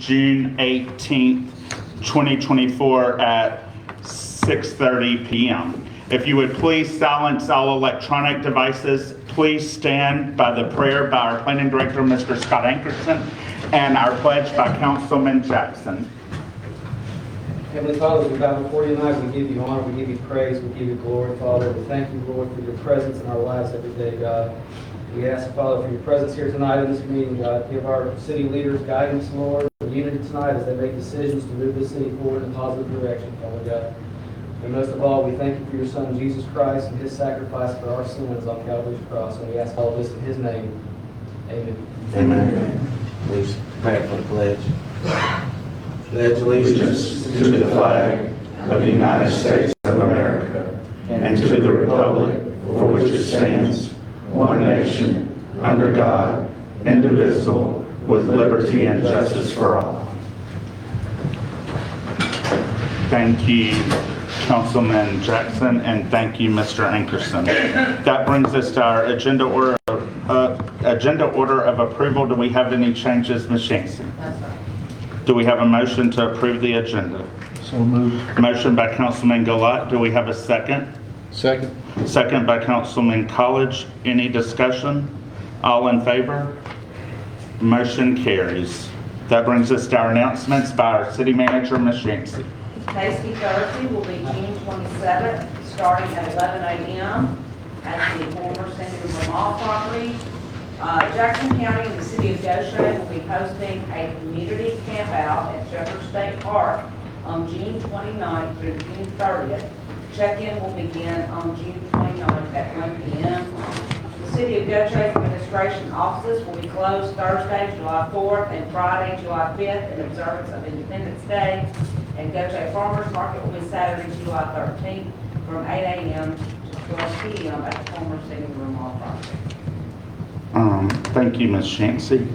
June 18th, 2024 at 6:30 p.m. If you would please silence all electronic devices, please stand by the prayer by our planning director, Mr. Scott Ankerson, and our pledge by Councilman Jackson. Heavenly Father, we bow before you tonight. We give you honor, we give you praise, we give you glory, Father. We thank you, Lord, for your presence in our lives every day, God. We ask, Father, for your presence here tonight in this meeting, God. Give our city leaders guidance, Lord, and unity tonight as they make decisions to move this city forward in a positive direction, Father God. And most of all, we thank you for your Son, Jesus Christ, and his sacrifice for our sins on Calvary's cross. And we ask all this in his name. Amen. Amen. Please pray for the pledge. Pledge allegiance to the flag of the United States of America and to the republic for which it stands, one nation, under God, indivisible, with liberty and justice for all. Thank you, Councilman Jackson, and thank you, Mr. Ankerson. That brings us to our agenda order of approval. Do we have any changes, Ms. Shanksy? That's right. Do we have a motion to approve the agenda? So moved. Motion by Councilman Gilat. Do we have a second? Second. Second by Councilman College. Any discussion? All in favor? Motion carries. That brings us to our announcements by our city manager, Ms. Shanksy. Tasty Thursday will be June 27th, starting at 11 a.m. at the former Senator Vermont property. Jackson County and the city of Gautier will be hosting a community camp out at Shepherd State Park on June 29th through June 30th. Check-in will begin on June 29th at 1 p.m. The city of Gautier administration offices will be closed Thursday, July 4th and Friday, July 5th in observance of Independence Day. And Gautier Farmers Market will be Saturday, July 13th from 8 a.m. to 12 p.m. at the former Senator Vermont property. Thank you, Ms. Shanksy.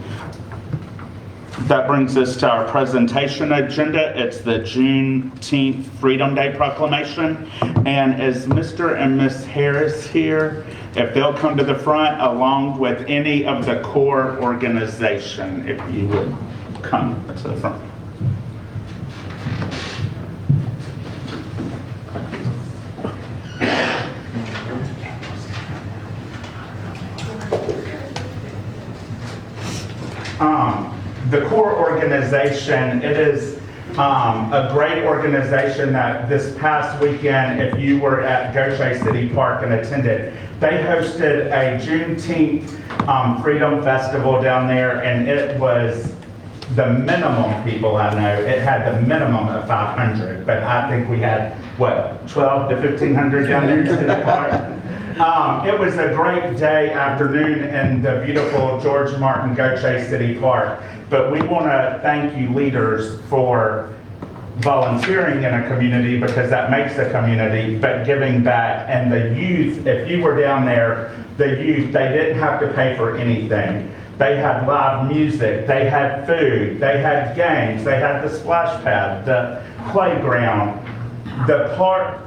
That brings us to our presentation agenda. It's the Juneteenth Freedom Day Proclamation. And is Mr. and Ms. Harris here? If they'll come to the front along with any of the core organization, if you would come to the front. The core organization, it is a great organization that this past weekend, if you were at Gautier City Park and attended, they hosted a Juneteenth Freedom Festival down there, and it was the minimum people I know. It had the minimum of 500, but I think we had, what, 12 to 1,500 down there to the park? It was a great day, afternoon in the beautiful George Martin Gautier City Park. But we want to thank you leaders for volunteering in a community, because that makes a community, but giving back. And the youth, if you were down there, the youth, they didn't have to pay for anything. They had live music, they had food, they had games, they had the splash pad, the playground. The park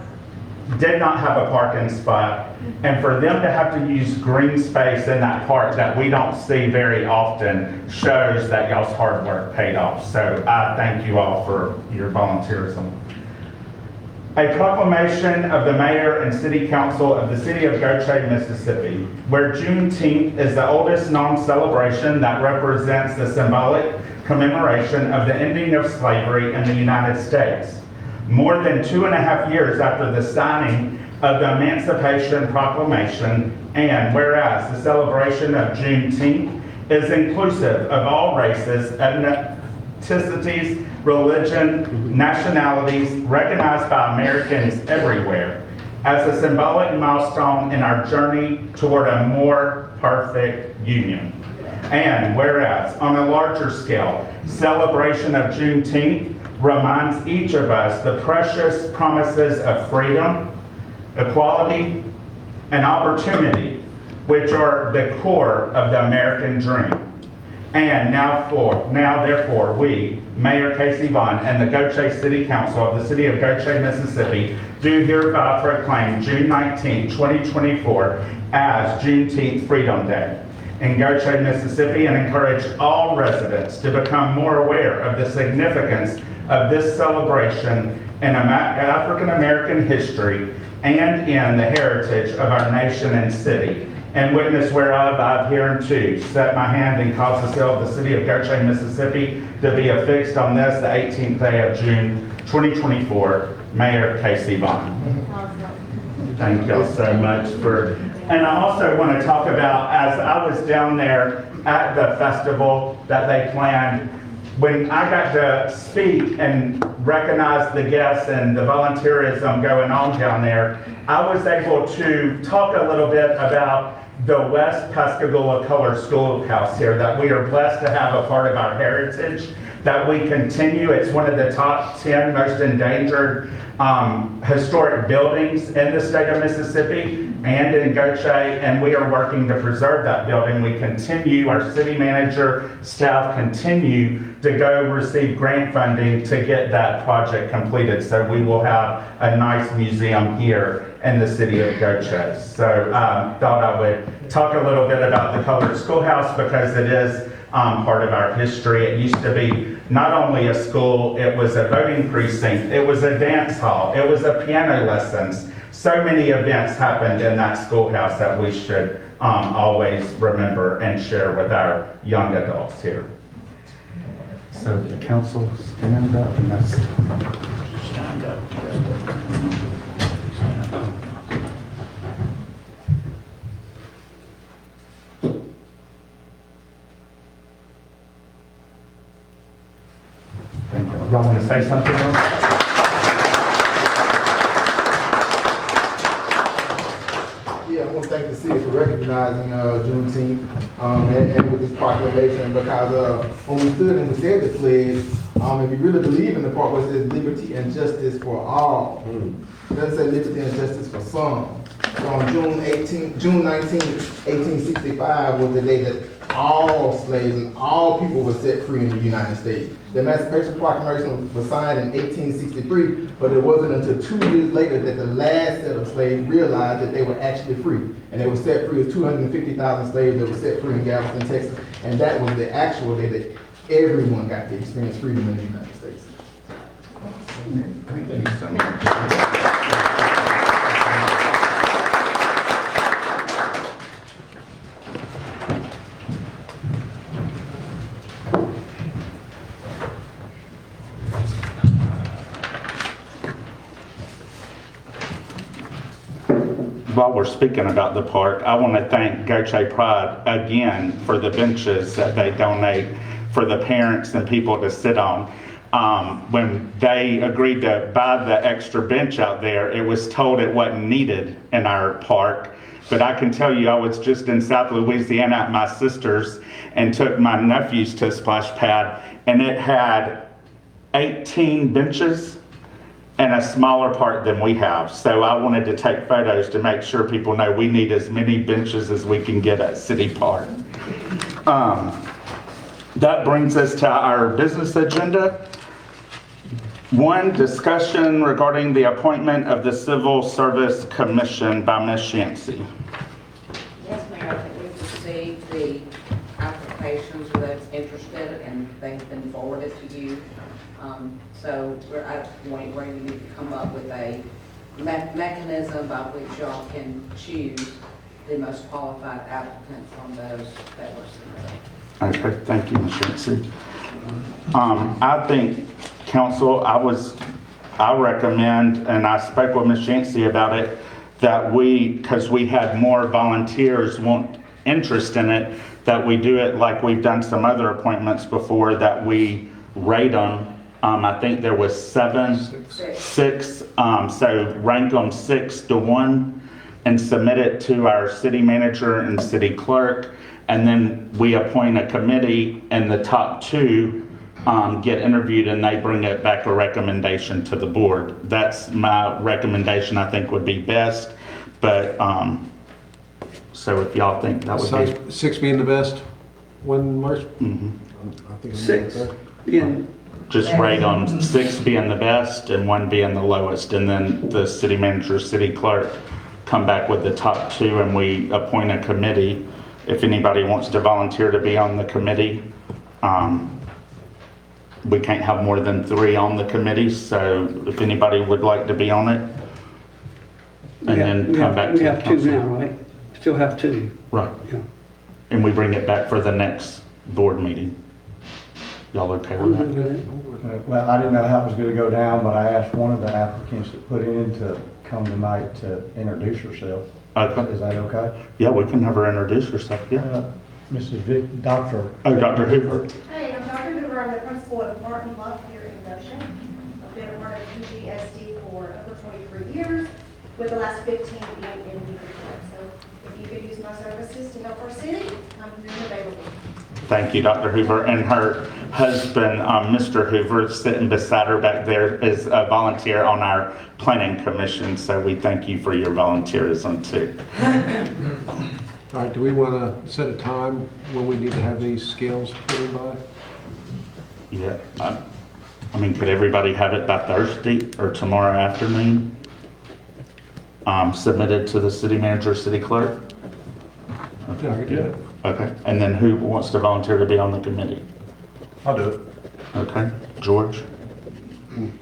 did not have a parking spot, and for them to have to use green space in that park that we don't see very often shows that y'all's hard work paid off. So I thank you all for your volunteerism. A proclamation of the mayor and city council of the city of Gautier, Mississippi, where Juneteenth is the oldest non-celebration that represents the symbolic commemoration of the ending of slavery in the United States. More than 2.5 years after the signing of the Emancipation Proclamation, and whereas the celebration of Juneteenth is inclusive of all races, ethnicities, religion, nationalities, recognized by Americans everywhere as a symbolic milestone in our journey toward a more perfect union. And whereas, on a larger scale, celebration of Juneteenth reminds each of us the precious promises of freedom, equality, and opportunity, which are the core of the American dream. And now therefore, we, Mayor Casey Vaughn, and the Gautier City Council of the City of Gautier, Mississippi, do hereby proclaim June 19, 2024 as Juneteenth Freedom Day. in Gautier, Mississippi, and encourage all residents to become more aware of the significance of this celebration in African American history and in the heritage of our nation and city. And witness whereof I've hereunto set my hand and caused the seal of the city of Gautier, Mississippi to be affixed on this, the 18th day of June, 2024. Mayor Casey Vaughn. Thank y'all so much for, and I also want to talk about, as I was down there at the festival that they planned, when I got to speak and recognize the guests and the volunteerism going on down there, I was able to talk a little bit about the West Pascagoula Color Schoolhouse here, that we are blessed to have a part of our heritage, that we continue. It's one of the top 10 most endangered historic buildings in the state of Mississippi and in Gautier, and we are working to preserve that building. We continue, our city manager, staff continue to go receive grant funding to get that project completed. So we will have a nice museum here in the city of Gautier. So thought I would talk a little bit about the Colored Schoolhouse because it is part of our history. It used to be not only a school, it was a voting precinct, it was a dance hall, it was a piano lessons. So many events happened in that schoolhouse that we should always remember and share with our young adults here. So the council stand up and that's stand up. Thank you. Y'all want to say something else? Yeah, I want to thank the city for recognizing Juneteenth and with this proclamation because when we stood and we said the pledge, if you really believe in the part where it says liberty and justice for all, it doesn't say liberty and justice for some. So on June 19, 1865 was the day that all slaves and all people were set free in the United States. The Emancipation Proclamation was signed in 1863, but it wasn't until 2 years later that the last set of slaves realized that they were actually free. And they were set free as 250,000 slaves that were set free in Galveston, Texas. And that was the actual day that everyone got to experience freedom in the United States. Thank you so much. While we're speaking about the park, I want to thank Gautier Pride again for the benches that they donate for the parents and people to sit on. When they agreed to buy the extra bench out there, it was told it wasn't needed in our park. But I can tell you, I was just in South Louisiana at my sister's and took my nephews to a splash pad, and it had 18 benches and a smaller part than we have. So I wanted to take photos to make sure people know we need as many benches as we can get at City Park. That brings us to our business agenda. One, discussion regarding the appointment of the Civil Service Commission by Ms. Shancy. Yes, Mayor, I think we've received the applications for those interested, and they've been forwarded to you. So we're at the point where you need to come up with a mechanism by which y'all can choose the most qualified applicant from those that were submitted. Okay, thank you, Ms. Shancy. I think, council, I recommend, and I spoke with Ms. Shancy about it, that because we had more volunteers want interest in it, that we do it like we've done some other appointments before, that we rate them. I think there was six, so rank them 6 to 1 and submit it to our city manager and city clerk. And then we appoint a committee and the top 2 get interviewed and they bring it back a recommendation to the board. That's my recommendation, I think would be best. But, so if y'all think that would be. 6 being the best, one March? I think 6. Just rate them, 6 being the best and 1 being the lowest. And then the city manager, city clerk come back with the top 2 and we appoint a committee if anybody wants to volunteer to be on the committee. We can't have more than 3 on the committee, so if anybody would like to be on it, and then come back to We the have 2 council. now, right? Still have 2. Right, Yeah. and we bring it back for the next board meeting. Y'all okay I'm with good that? with it. Well, I didn't know how it was gonna go down, but I asked one of the applicants that put in to come tonight to introduce herself. Okay, Is that okay? yeah, we can have her introduce herself, yeah. Mrs. Vic, Dr. Oh, Dr. Hoover. Hey, I'm Dr. Hoover. I'm the principal of Martin Love here in Goshen. I've been a part of UGSD for over 23 years, with the last 15 being in leadership. So if you could use my services to help our city, I'm available. Thank you, Dr. Hoover. And her husband, Mr. Hoover, sitting beside her back there, is a volunteer on our planning commission, so we thank you for your volunteerism too. All right, do we want to set a time when we need to have these skills put in by? Yeah, I mean, could everybody have it by Thursday or tomorrow afternoon? Submitted to the city manager, city clerk? Yeah, I can do it. Okay, and then who wants to volunteer to be on the committee? I'll do it. Okay, George,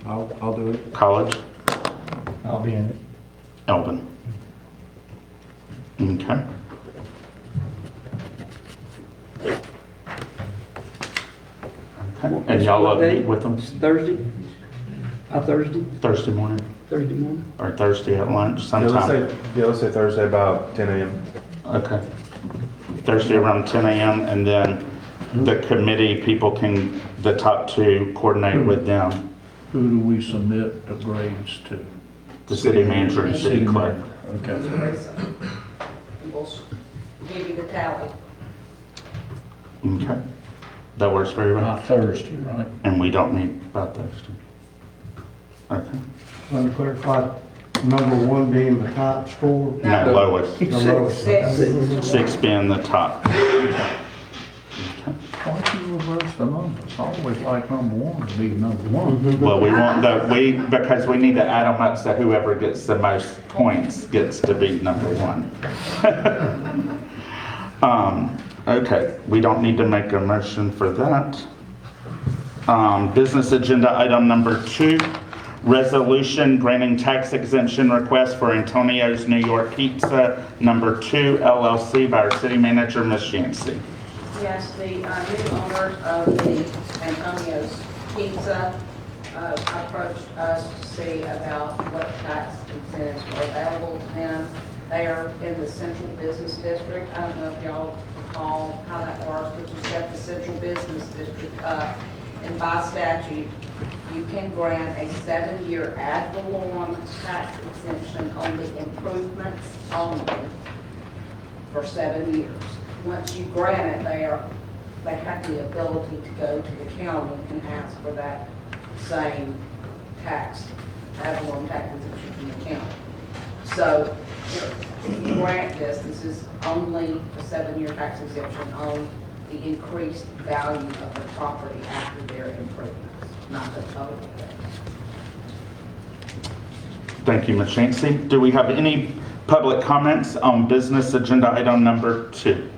I'll do it. College, I'll be in it. Elvin. Okay. Okay, and y'all What day? meet with them It's Thursday? Thursday? Thursday morning Thursday morning? or Thursday at lunch Yeah, sometime? let's say Thursday about 10 a.m. Okay. Thursday around 10 a.m. and then the committee people can, the top 2, coordinate with them, Who do we submit the grades to? the city manager and city clerk. Okay. We'll give you the tally. Okay. That works for everybody? Not Thursday, right? And we don't need by Thursday. Okay. Let me clarify, number 1 being the top score. No, lowest. The lowest. 6. 6 being the top. Why don't you reverse the numbers? I always like number 1 to be number 1. Well, we want because we need to add them up so whoever gets the most points gets to be number 1. Okay, we don't need to make a motion for that. Business agenda item number 2, resolution granting tax exemption request for Antonio's New York Pizza number 2 LLC by our city manager, Ms. Yancey. Yes, the new owners of the Antonio's Pizza approached us to see about what tax incentives were available to them. They are in the central business district. I don't know if y'all recall how that works, but you set the central business district up. And by statute, you can grant a 7-year ad valorem tax exemption on the improvements only for 7 years. Once you grant it, they have the ability to go to the county and ask for that same tax, ad valorem tax exemption from the county. So if you grant this is only a 7-year tax exemption on the increased value of the property after their improvements, not the total. Thank you, Ms. Yancey. Do we have any public comments on business agenda item number 2?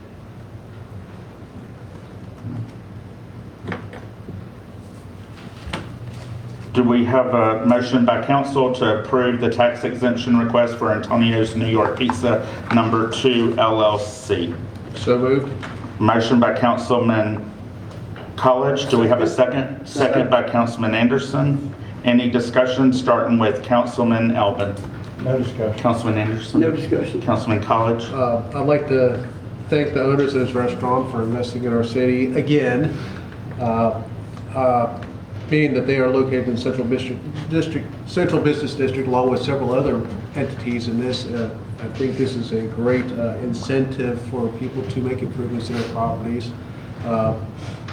Do we have a motion by council to approve the tax exemption request for Antonio's New York Pizza number 2 LLC? So moved. Motion by Councilman College. Do we have a second? Second by Councilman Anderson. Any discussion, starting with Councilman Elvin? No discussion. Councilman Anderson? No discussion. Councilman College? I'd like to thank the owners of this restaurant for investing in our city. Again, being that they are located in Central Business District, along with several other entities in this, I think this is a great incentive for people to make improvements in their properties.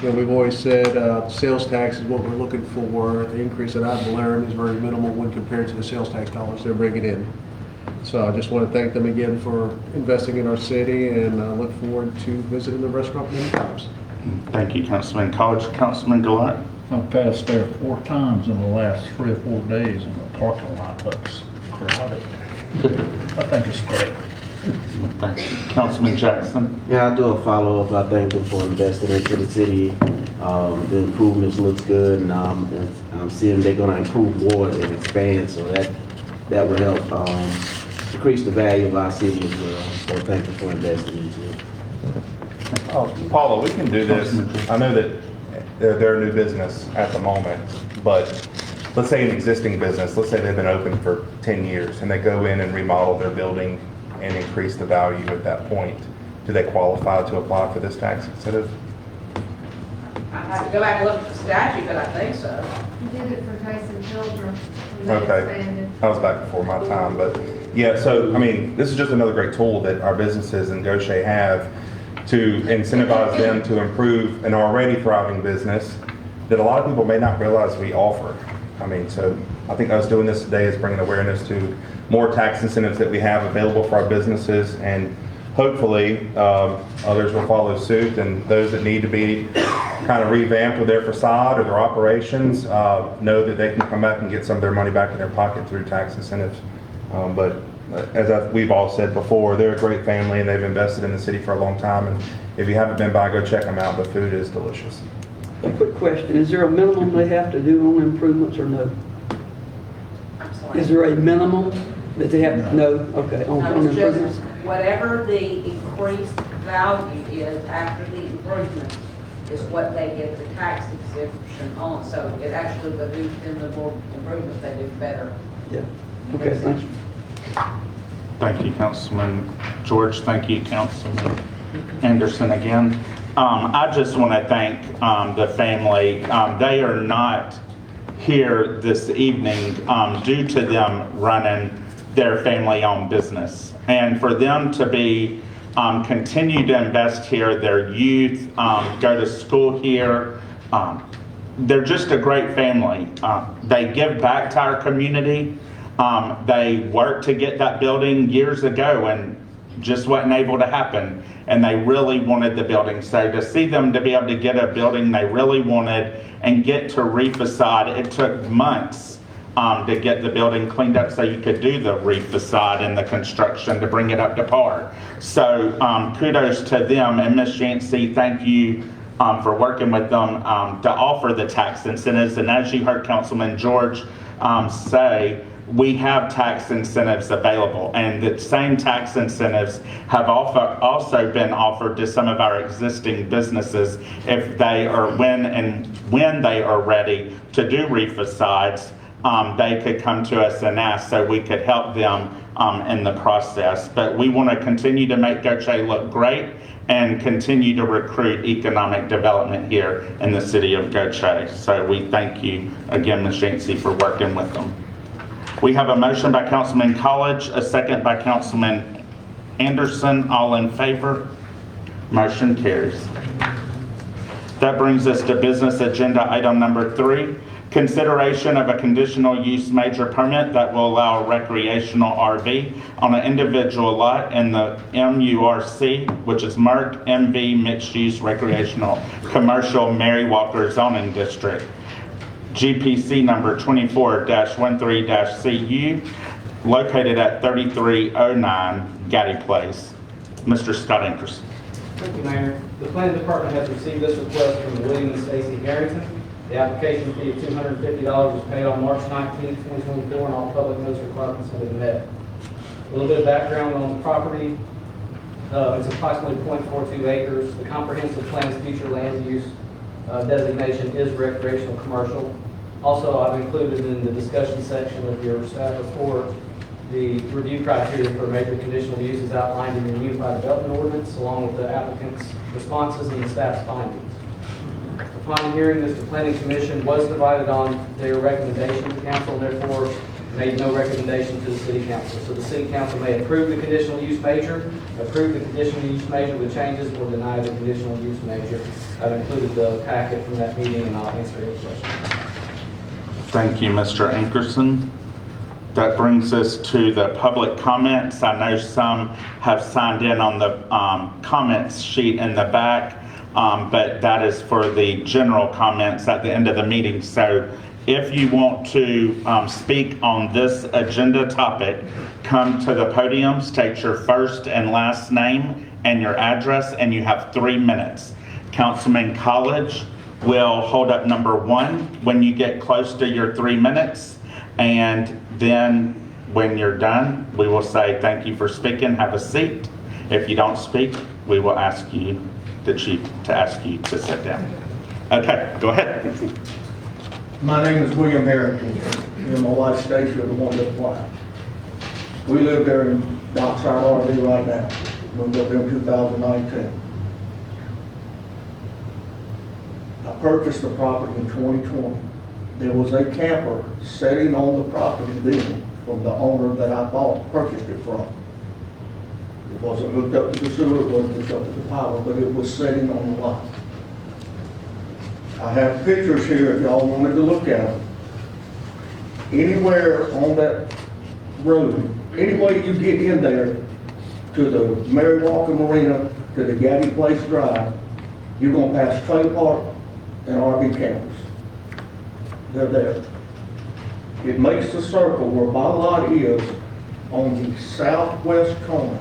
We've always said sales tax is what we're looking for. The increase at ad valorem is very minimal when compared to the sales tax dollars they're bringing in. So I just want to thank them again for investing in our city, and I look forward to visiting the restaurant many times. Thank you, Councilman College. Councilman Gilat? I've passed there 4 times in the last 3 or 4 days, and the parking lot looks crowded. I think it's great. Thank you. Councilman Jackson? Yeah, I'll do a follow-up. I thank them for investing into the city. The improvements looks good, and I'm seeing they're gonna improve more and expand, so that will help increase the value of our city as well. So thank you for investing into it. Paula, we can do this. I know that they're a new business at the moment, but let's say an existing business, let's say they've been open for 10 years and they go in and remodel their building and increase the value at that point. Do they qualify to apply for this tax incentive? I have to go back and look at the statute, but I think so. We did it for Tyson Children. Okay, that was back before my time, but yeah, so, I mean, this is just another great tool that our businesses in Gautier have to incentivize them to improve an already thriving business that a lot of people may not realize we offer. I mean, so I think us doing this today is bringing awareness to more tax incentives that we have available for our businesses, and hopefully others will follow suit, and those that need to be kind of revamped with their facade or their operations know that they can come back and get some of their money back in their pocket through tax incentives. But as we've all said before, they're a great family and they've invested in the city for a long time, and if you haven't been by, go check them out. The food is delicious. A quick question, is there a minimum they have to do on improvements or no? I'm sorry. Is there a minimum that they have, no, okay, on No, it's just improvements? whatever the increased value is after the improvement is what they get the tax exemption on. So it actually behooves them, the more improvements they do, better. Yeah, okay, thank you. Thank you, Councilman George. Thank you, Councilman Anderson again. I just want to thank the family. They are not here this evening due to them running their family-owned business. And for them to be continue to invest here, their youth go to school here. They're just a great family. They give back to our community. They worked to get that building years ago and just wasn't able to happen. And they really wanted the building. So to see them to be able to get a building they really wanted and get to re-facade, it took months to get the building cleaned up so you could do the re-facade and the construction to bring it up to par. So kudos to them. And Ms. Yancey, thank you for working with them to offer the tax incentives. And as you heard Councilman George say, we have tax incentives available, and the same tax incentives have also been offered to some of our existing businesses if they are when they are ready to do re-facades. They could come to us and ask so we could help them in the process. But we want to continue to make Gautier look great and continue to recruit economic development here in the city of Gautier. So we thank you again, Ms. Yancey, for working with them. We have a motion by Councilman College, a second by Councilman Anderson. All in favor? Motion carries. That brings us to business agenda item number 3, consideration of a conditional use major permit that will allow recreational RV on an individual lot in the MURC, which is Merck MV Mixed Use Recreational Commercial Mary Walker Zoning District. GPC number 24-13-CU, located at 3309 Gaddy Place. Mr. Scott Ankerson. Thank you, Mayor. The planning department has received this request from William and Stacy Harrington. The application fee of $250 was paid on March 19, 2024, and all public notice requirements have been met. A little bit of background on the property. It's approximately 0.42 acres. The comprehensive plan's future land use designation is recreational commercial. Also, I've included in the discussion section of your staff report the review criteria for major conditional uses outlined in the Unified Development Ordinance, along with the applicant's responses and the staff's findings. Upon hearing this, the Planning Commission was divided on their recommendation to the council, and therefore made no recommendation to the City Council. So the City Council may approve the conditional use major, approve the conditional use major with changes, or deny the conditional use major. I've included the packet from that meeting, and I'll answer any questions. Thank you, Mr. Ankerson. That brings us to the public comments. I know some have signed in on the comments sheet in the back. but that is for the general comments at the end of the meeting. So if you want to speak on this agenda topic, come to the podium, state your first and last name and your address, and you have 3 minutes. Councilman College will hold up number 1 when you get close to your 3 minutes, and then when you're done, we will say thank you for speaking, have a seat. If you don't speak, we will ask you, the chief, to ask you to sit down. Okay, go ahead. My name is William Harrington, and my wife Stacy are the one that applied. We live there in Dockside RV right now. Moved up there in 2019. I purchased the property in 2020. There was a camper sitting on the property then from the owner that I purchased it from. It wasn't hooked up to the sewer, it wasn't hooked up to the power, but it was sitting on the lot. I have pictures here if y'all wanted to look at them. Anywhere on that road, any way you get in there to the Mary Walker Marina, to the Gaddy Place Drive, you're gonna pass trailer park and RV campers. They're there. It makes the circle where my lot is on the southwest corner.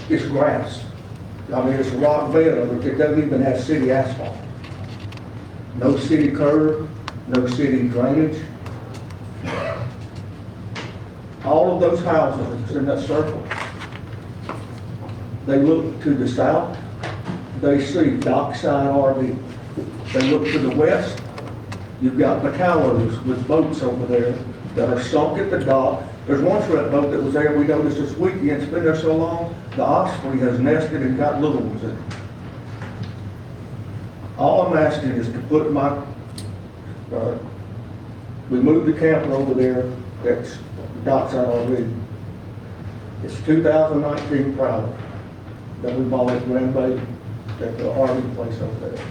It's grass. I mean, it's a rock bed of it. It doesn't even have city asphalt. No city curb, no city drainage. All of those houses in that circle, they look to the south, they see Dockside RV. They look to the west, you've got McCallow's with boats over there that are sunk at the dock. There's one shred boat that was there, we noticed this weekend, it's been there so long, the osprey has nested and got little ones in it. All I'm asking is to put my, we moved the camper over there, that's Dockside RV. It's 2019 Prowler that we bought at Grand Bay, at the RV place over there.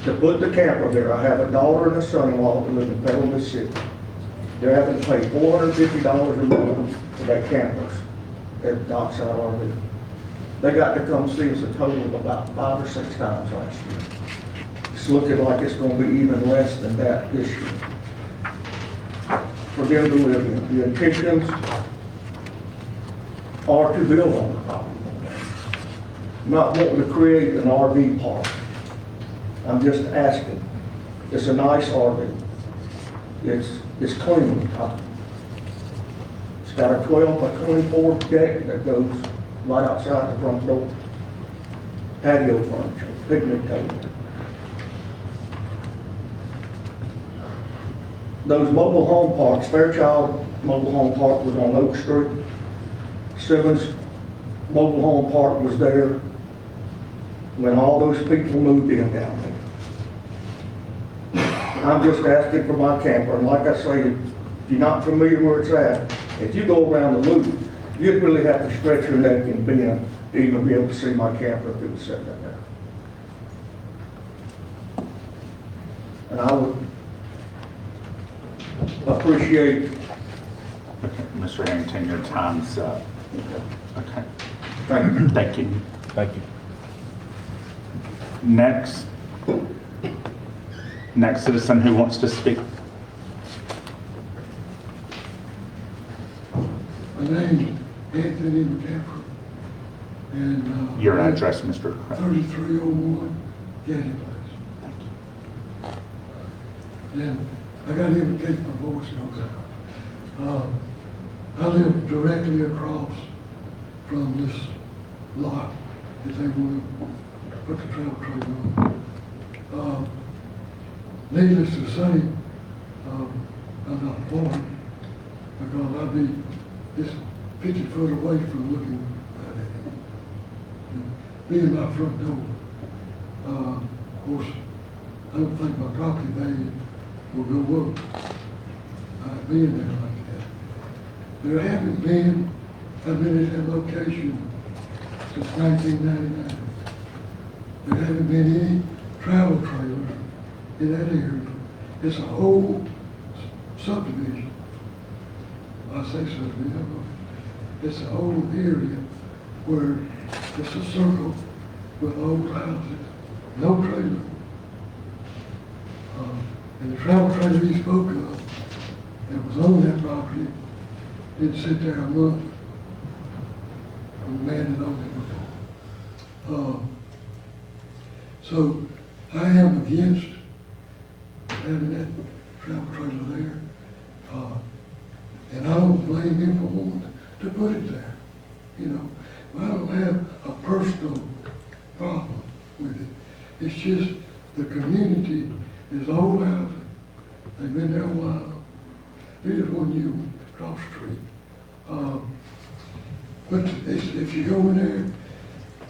To put the camper there, I have a daughter and a son-in-law that live in Petal, Mississippi. They're having to pay $450 a month for that campers at Dockside RV. They got to come see us a total of about 5 or 6 times last year. It's looking like it's going to be even less than that this year. For them to live in. The intentions are to build on the property. Not wanting to create an RV park. I'm just asking. It's a nice RV. It's clean. It's got a 12 by 24 deck that goes right outside the front door. Patio furniture, picnic table. Those mobile home parks, Fairchild Mobile Home Park was on Oak Street. Simmons Mobile Home Park was there when all those people moved in down there. I'm just asking for my camper, and like I say, if you're not familiar where it's at, if you go around the loop, you'd really have to stretch your neck and bend to even be able to see my camper if it was sitting there. And I would appreciate. Okay, Mr. Harrington, your time's up. Okay. Thank you. Thank you. Thank you. Next citizen who wants to speak. My name is Anthony McCaffrey, and Your address, Mr. Craig. 3301 Gaddy Place. And I got to even take my voice notes. I live directly across from this lot that they want to put the travel trailer on. Needless to say, I'm not for it because I'd be just 50 foot away from looking at it. Being my front door. Of course, I don't think my property value will go up being there like that. There haven't been, I've been at that location since 1999. There haven't been any travel trailers in that area. It's a whole subdivision. I say subdivision, it's a whole area where it's a circle with old houses, no trailer. And the travel trailer he spoke of, that was on that property, didn't sit there a month. And the man had owned it before. So I am against having that travel trailer there. And I don't blame him for wanting to put it there. You know, I don't have a personal problem with it. It's just the community is old houses. They've been there a while. There's one new one across the street. But if you go in there,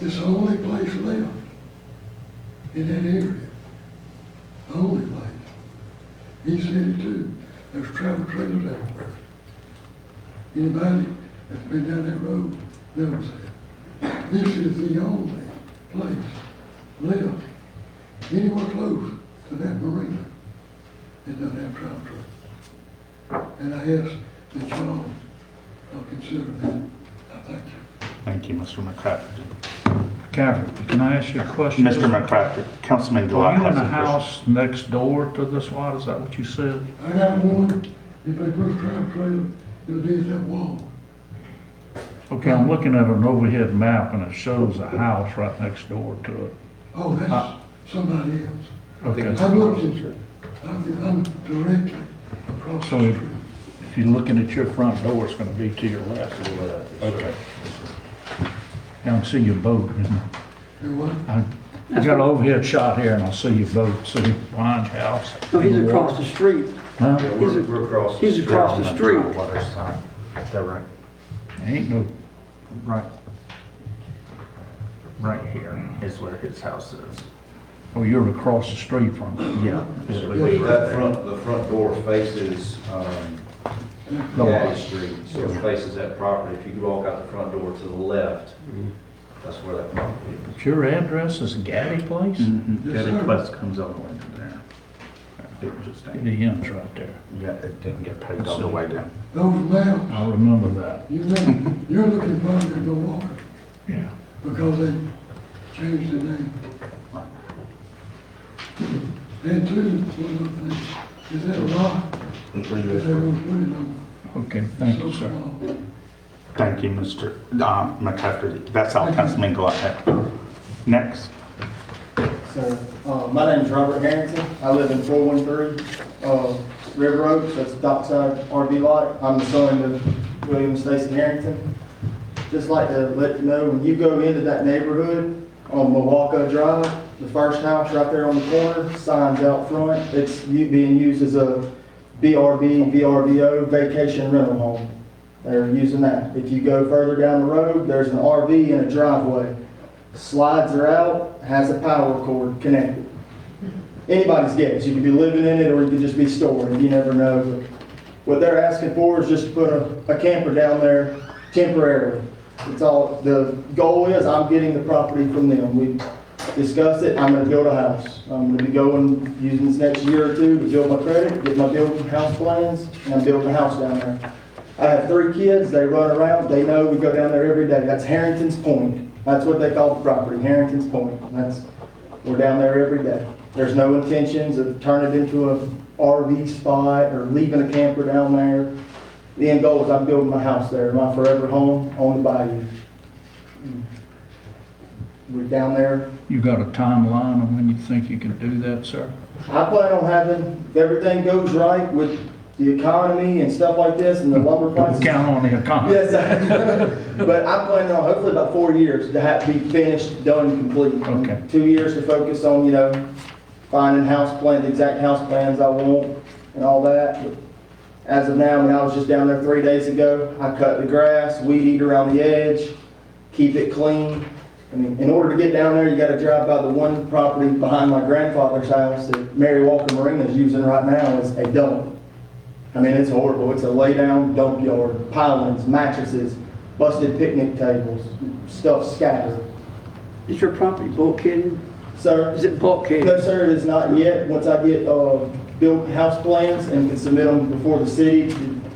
it's the only place left in that area. The only place. He said it too. There's travel trailers everywhere. Anybody that's been down that road knows that. This is the only place left anywhere close to that marina that doesn't have travel trailers. And I ask that y'all consider that. I thank you. Thank you, Mr. McCrafty. Catherine, can I ask you a question? Mr. McCrafty, Councilman Are Gillette you in has the a question. house next door to this lot? Is that what you said? I got one, if they put a travel trailer, it'll be at that wall. Okay, I'm looking at an overhead map and it shows a house right next door to it. Oh, that's somebody else. Okay. I'm looking, I'm directly across So the if street. if you're looking at your front door, it's gonna be to your left. Okay. I can see your boat, isn't it? You what? I got an overhead shot here and I see your boat, see behind your house. No, he's across the street. Huh? We're across. He's across the street. Is that right? Ain't no, right here is where his house is. Oh, you're across the street from it? Yeah. The front door faces, Gaddy Street, so it faces that property. If you walk out the front door to the left, that's where that property is. Your address is Gaddy Place? Yes, Getting sir. Quest comes all the way to there. It was just, The end's right there. yeah, it didn't get paved all the way down. Those maps, I remember that. you're looking further to the water Yeah. because they changed the name. And two, one other thing, is that a lot? That they were putting on Okay, thank you, so sir. small. Thank you, Mr. McCafferty. That's all, Councilman Gillette. Next. So, my name's Robert Harrington. I live in 413 River Oaks. That's Dockside RV lot. I'm the son of William and Stacy Harrington. Just like to let you know, when you go into that neighborhood on Milwaukee Drive, the first house right there on the corner, signs out front, it's being used as a BRB, VRBO, vacation rental home. They're using that. If you go further down the road, there's an RV in a driveway. Slides are out, has a power cord connected. Anybody's guess. You could be living in it or you could just be storing. You never know. But what they're asking for is just to put a camper down there temporarily. It's all, the goal is I'm getting the property from them. We discussed it. I'm going to build a house. I'm going to be going, using this next year or two to build my credit, get my building house plans, and I'm building a house down there. I have 3 kids. They run around. They know we go down there every day. That's Harrington's Point. That's what they call the property, Harrington's Point. We're down there every day. There's no intentions of turning it into a RV spot or leaving a camper down there. The end goal is I'm building my house there, my forever home on the bayou. We're down there. You got a timeline on when you think you can do that, sir? I plan on having, if everything goes right with the economy and stuff like this and the lumber prices. Count on the economy. Yes, but I'm planning on hopefully about 4 years to have to be finished, done, complete. Okay. 2 years to focus on, you know, finding house plans, exact house plans I want and all that. But as of now, I mean, I was just down there 3 days ago. I cut the grass, weed eat around the edge, keep it clean. I mean, in order to get down there, you got to drive by the one property behind my grandfather's house that Mary Walker Marina is using right now as a dump. I mean, it's horrible. It's a lay-down dump yard, pilings, mattresses, busted picnic tables, stuff scattered. Is your property bulkheaded? Sir? Is it bulkheaded? No, sir, it is not yet. Once I get built house plans and can submit them before the city,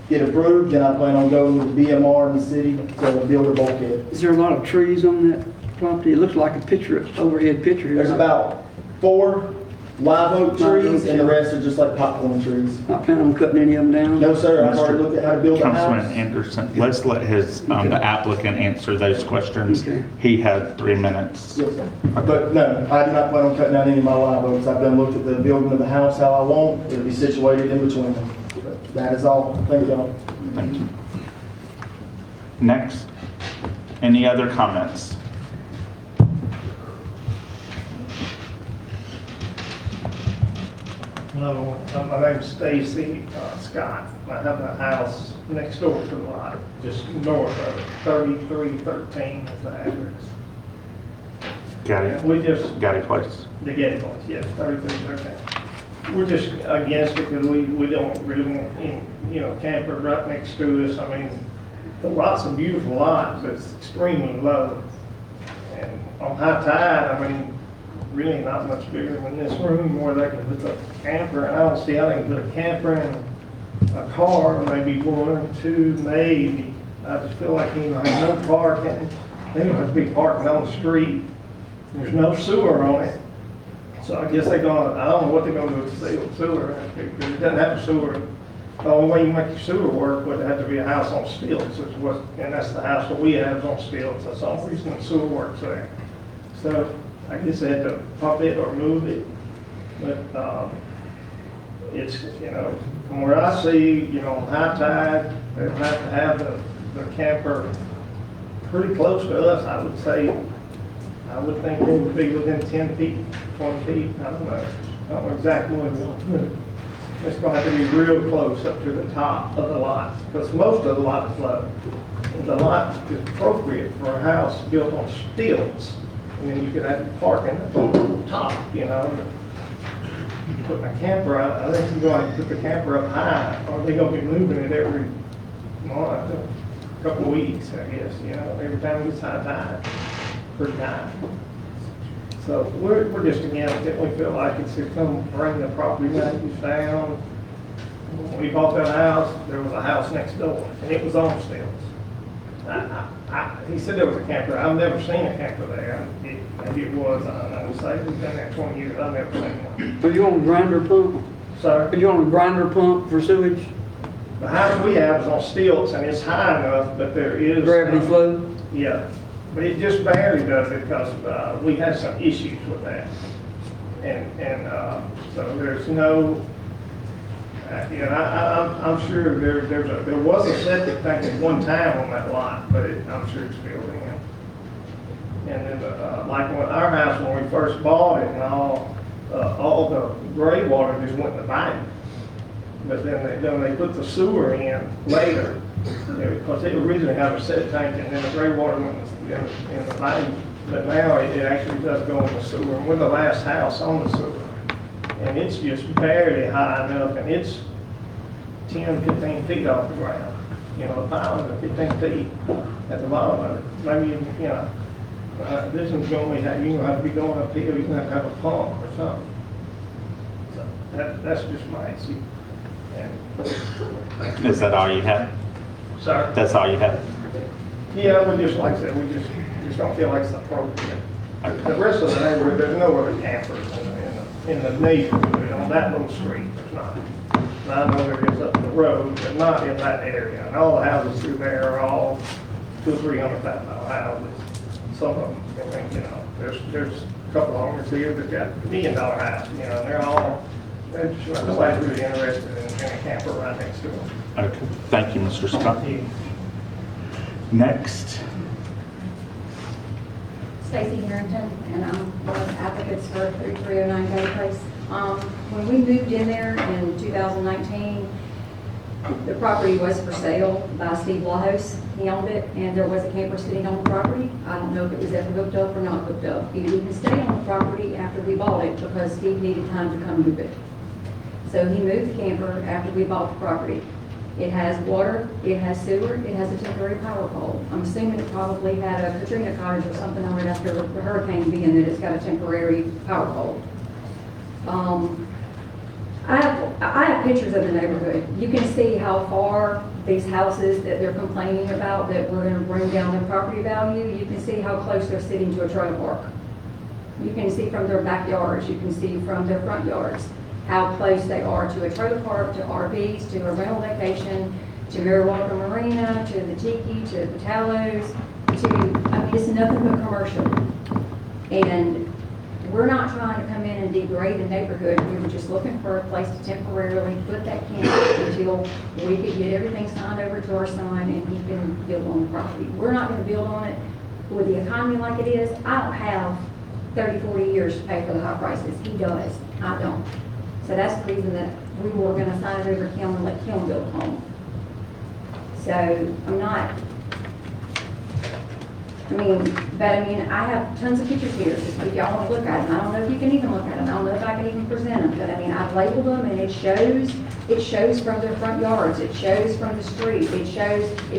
get approved, then I plan on going with BMR in the city to build a bulkhead. Is there a lot of trees on that property? It looks like a picture, overhead picture here. There's about 4 live oak trees, and the rest are just like popcorn trees. Not planning on cutting any of them down? No, sir, I've already looked at how to build a Councilman house. Anderson, let's let the applicant answer those questions. Okay. He had 3 minutes. Yes, sir. But no, I do not plan on cutting down any of my live oaks. I've done looked at the building of the house how I want. It'll be situated in between them. But that is all. Thank y'all. Thank you. Next, any other comments? Hello, my name's Stacy Scott. I have a house next door to the lot, just north of it, 3313 is the address. Got And we just, Got it, place. the Getty place, yes, 3313. We're just against it because we don't really want any, camper right next to us. I mean, the lot's a beautiful lot, but it's extremely low. And on high tide, I mean, really not much bigger than this room where they can put a camper. And I don't see how they can put a camper in a car, maybe 1, 2, maybe. I just feel like, there's no parking. They don't have to be parking on the street. There's no sewer on it. So I guess I don't know what they're gonna do with the sewer. Because it doesn't have a sewer. The only way you make your sewer work would have to be a house on stilts, and that's the house that we have is on stilts. That's the only reason the sewer works there. So I guess they had to pump it or move it. But it's, from where I see, on high tide, they have to have the camper pretty close to us. I would say, I would think it would be within 10 feet, 20 feet. I don't know exactly what it was. It's going to have to be real close up to the top of the lot, because most of the lot is low. The lot is appropriate for a house built on stilts. And then you could have parking up on the top, Putting a camper out, I think you're going to put the camper up high, or they're going to be moving it every month, a couple of weeks, I guess, every time it's high tide, pretty high. So we're just against it. We feel like it's to come bring the property values down. When we bought that house, there was a house next door, and it was on stilts. He said there was a camper. I've never seen a camper there. Maybe it was, I don't know, say we've been there 20 years, I've never seen one. Are you on a grinder pump? So Are you on a grinder pump for sewage? the house we have is on stilts, and it's high enough, but there is. Gravity flow? Yeah, but it just barely does it because we had some issues with that. And so there's no, I'm sure there was a septic tank at one time on that lot, but I'm sure it's filled in. And then, like when our house, when we first bought it and all the gray water just went in the bank. But then they put the sewer in later, because they originally had a septic tank and then the gray water went in the bank. But now it actually does go in the sewer. And we're the last house on the sewer. And it's just barely high enough, and it's 10, 15 feet off the ground. The pile is 15 feet at the bottom of it. Maybe, this is going to have, you're going to have to be going uphill, you're going to have a pump or something. So that's just my issue. And, Is that all you had? sorry? That's all you had? Yeah, we just, like I said, we just don't feel like it's appropriate. The rest of the neighborhood, there's no other campers in the neighborhood, on that little street, there's not. And I know there is up the road, but not in that area. And all the houses through there are all $200,000 or $300,000 houses. Some of them, I think, there's a couple of owners here that got $1 million house, they're just not really interested in a camper right next to them. Okay, thank you, Mr. Scott. Next. Stacy Harrington, and I'm one of the applicants for 3309 Gautier Place. When we moved in there in 2019, the property was for sale by Steve Lawhouse. He owned it, and there was a camper sitting on the property. I don't know if it was ever hooked up or not hooked up. He didn't stay on the property after we bought it because Steve needed time to come move it. So he moved the camper after we bought the property. It has water, it has sewer, it has a temporary power pole. I'm assuming it probably had a Katrina cottage or something on it after the hurricane being that it's got a temporary power pole. I have pictures of the neighborhood. You can see how far these houses that they're complaining about, that we're gonna bring down their property value, you can see how close they're sitting to a trailer park. You can see from their backyards, you can see from their front yards, how close they are to a trailer park, to RVs, to a rental vacation, to Mirawater Marina, to the Tiki, to the Talos, I mean, it's nothing but commercial. And we're not trying to come in and degrade the neighborhood. We were just looking for a place to temporarily put that camp until we could get everything signed over to our son and he can build on the property. We're not gonna build on it with the economy like it is. I don't have 30, 40 years to pay for the high prices. He does, I don't. So that's the reason that we were gonna sign it over to him and let him build a home. So I'm not, I have tons of pictures here, if y'all want to look at them. I don't know if you can even look at them. I don't know if I can even present them, but I've labeled them and it shows from their front yards. It shows from the street. It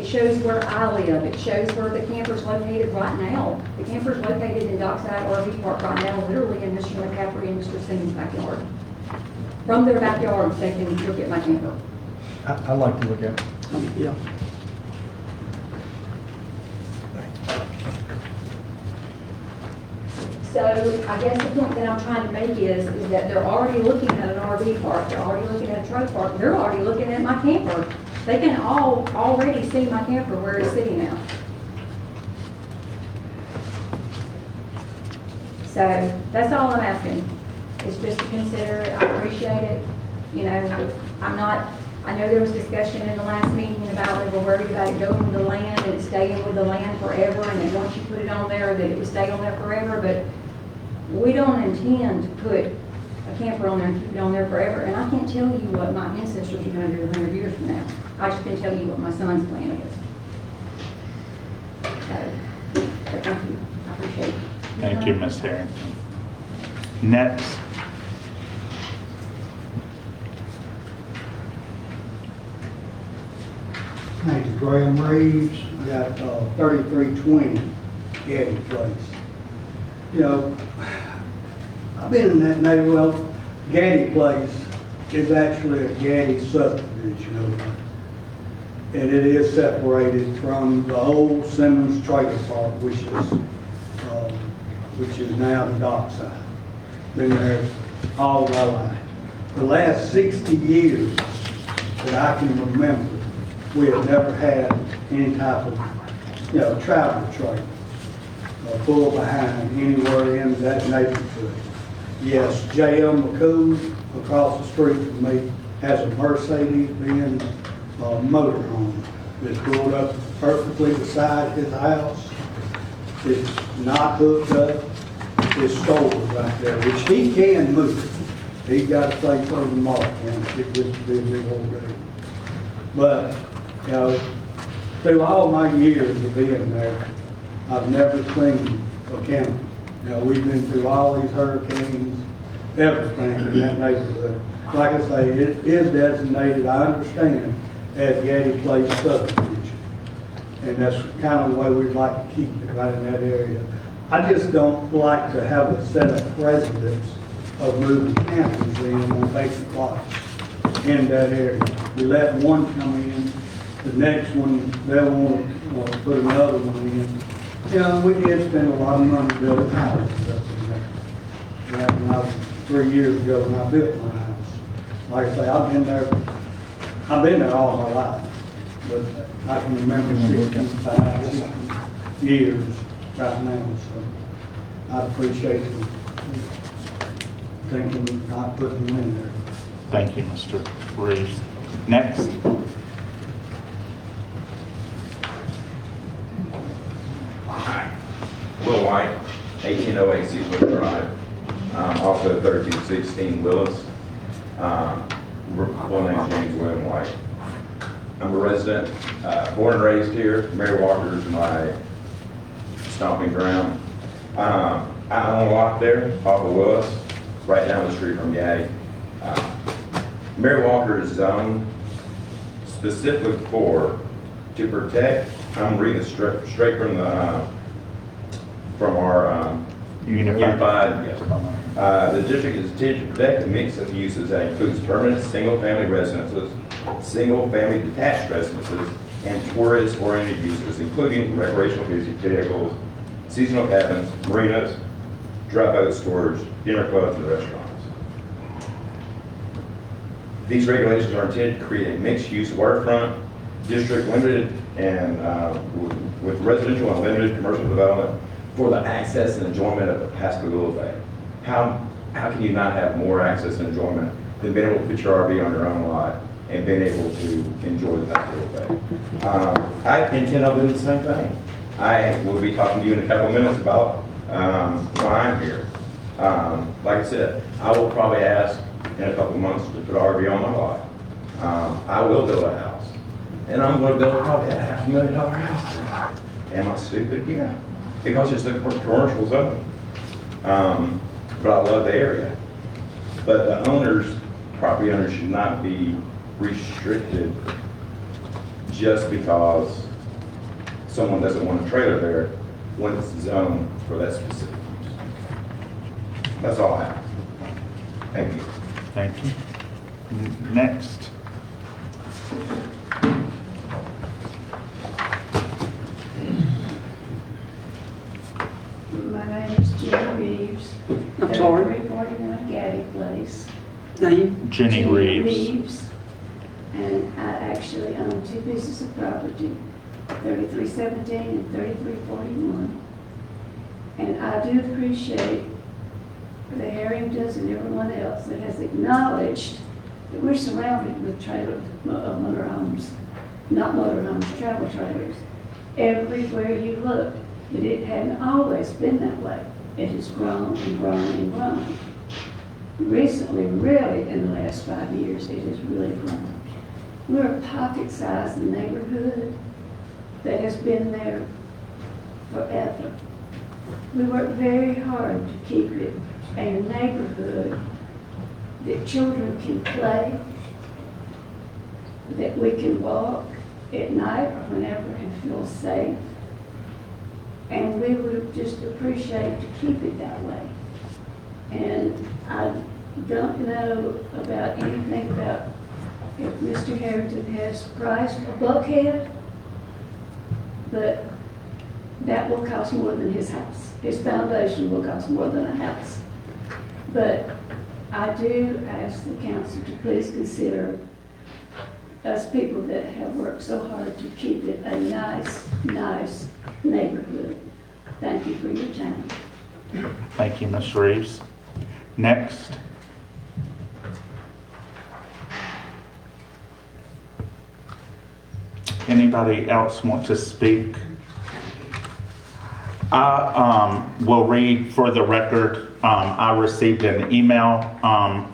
shows where I live. It shows where the camper's located right now. The camper's located in Dockside RV Park right now, literally in Mr. McCaffrey and Mr. Simmons' backyard. From their backyard, they can look at my camper. I'd like to look at it. Yeah. So I guess the point that I'm trying to make is that they're already looking at an RV park, they're already looking at a trailer park, they're already looking at my camper. They can all already see my camper where it's sitting now. So that's all I'm asking, is just to consider it. I appreciate it. You know, I know there was discussion in the last meeting about they were worried about it going with the land and it staying with the land forever, and then once you put it on there, that it would stay on there forever, but we don't intend to put a camper on there and keep it on there forever, and I can't tell you what my ancestors are gonna do 100 years from now. I just can tell you what my son's plan is. So, thank you, I appreciate it. Thank you, Ms. Harrington. Next. My name is Graham Reeves. I got 3320 Getty Place. You know, I've been in that neighborhood. Well, Getty Place is actually a Getty subdivision over there. And it is separated from the old Simmons Trailer Park, which is now the Dockside. Been there all my life. The last 60 years that I can remember, we have never had any type of, travel trailer pull behind anywhere in that neighborhood. Yes, J.M. McCool across the street from me has a Mercedes-Benz motorhome that's pulled up perfectly beside his house. It's not hooked up. It's stored right there, which he can move. He's got a place over the mark, and it just be a big old day. But, through all my years of being there, I've never seen a camper. We've been through all these hurricanes, everything in that neighborhood. Like I say, it is designated, I understand, as Getty Place subdivision. And that's kind of the way we'd like to keep it, right in that area. I just don't like to have a set of precedents of moving campers in on vacant lots in that area. We let one come in, the next one, they'll want to put another one in. We did spend a lot of money building houses up in there. Back when I was 3 years ago when I built my house. Like I say, I've been there all my life. But I can remember 65, 60 years right now, so I appreciate you thinking, not putting them in there. Thank you, Mr. Reeves. Next. Will White, 1808 Seafoot Drive, also 3216 Willis. Full name James William White. I'm a resident, born and raised here. Mary Walker is my stomping ground. I own a lot there off of Willis, right down the street from Gaddy. Mary Walker is zoned specifically to protect. I'm reading straight from our Unified, yes. The district is intended to protect a mix of uses that includes permanent single-family residences, single-family detached residences, and tourist-oriented uses, including recreational vehicles, seasonal cabins, marinas, dry boat storage, dinner clubs, and restaurants. These regulations are intended to create a mixed-use waterfront district limited and with residential and limited commercial development for the access and enjoyment of the Pascagoula Bay. How can you not have more access and enjoyment than being able to put your RV on your own lot and being able to enjoy the Pascagoula Bay? I intend on doing the same thing. I will be talking to you in a couple of minutes about why I'm here. Like I said, I will probably ask in a couple of months to put an RV on my lot. I will build a house. And I'm going to build probably a $500,000 house. Am I stupid? Yeah. Because it's a commercial zone. But I love the area. But the owners, property owners, should not be restricted just because someone doesn't want a trailer there when it's zoned for that specific use. That's all I have. Thank you. Thank you. Next. My name is Jenny Reeves. I'm sorry? 341 Gaddy Place. Name? Jenny Reeves. Reeves. And I actually own two pieces of property, 3317 and 3341. And I do appreciate the Harringtons and everyone else that has acknowledged that we're surrounded with motorhomes, not motorhomes, travel trailers, everywhere you look. But it hadn't always been that way. It has grown and grown and grown. Recently, really in the last 5 years, it has really grown. We're a pocket-sized neighborhood that has been there forever. We work very hard to keep it a neighborhood that children can play, that we can walk at night or whenever and feel safe. And we would just appreciate to keep it that way. And I don't know about anything about if Mr. Harrington has priced a bulkhead, but that will cost more than his house. His foundation will cost more than a house. But I do ask the council to please consider us people that have worked so hard to keep it a nice neighborhood. Thank you for your time. Thank you, Ms. Reeves. Next. Anybody else want to speak? I will read for the record. I received an email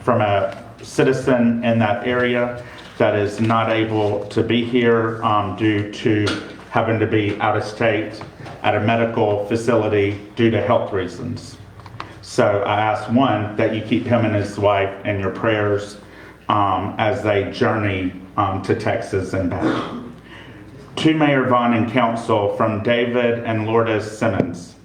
from a citizen in that area that is not able to be here due to having to be out of state at a medical facility due to health reasons. So I ask, one, that you keep him and his wife in your prayers as they journey to Texas and back. To Mayor Vaughn and Council, from David and Lourdes Simmons.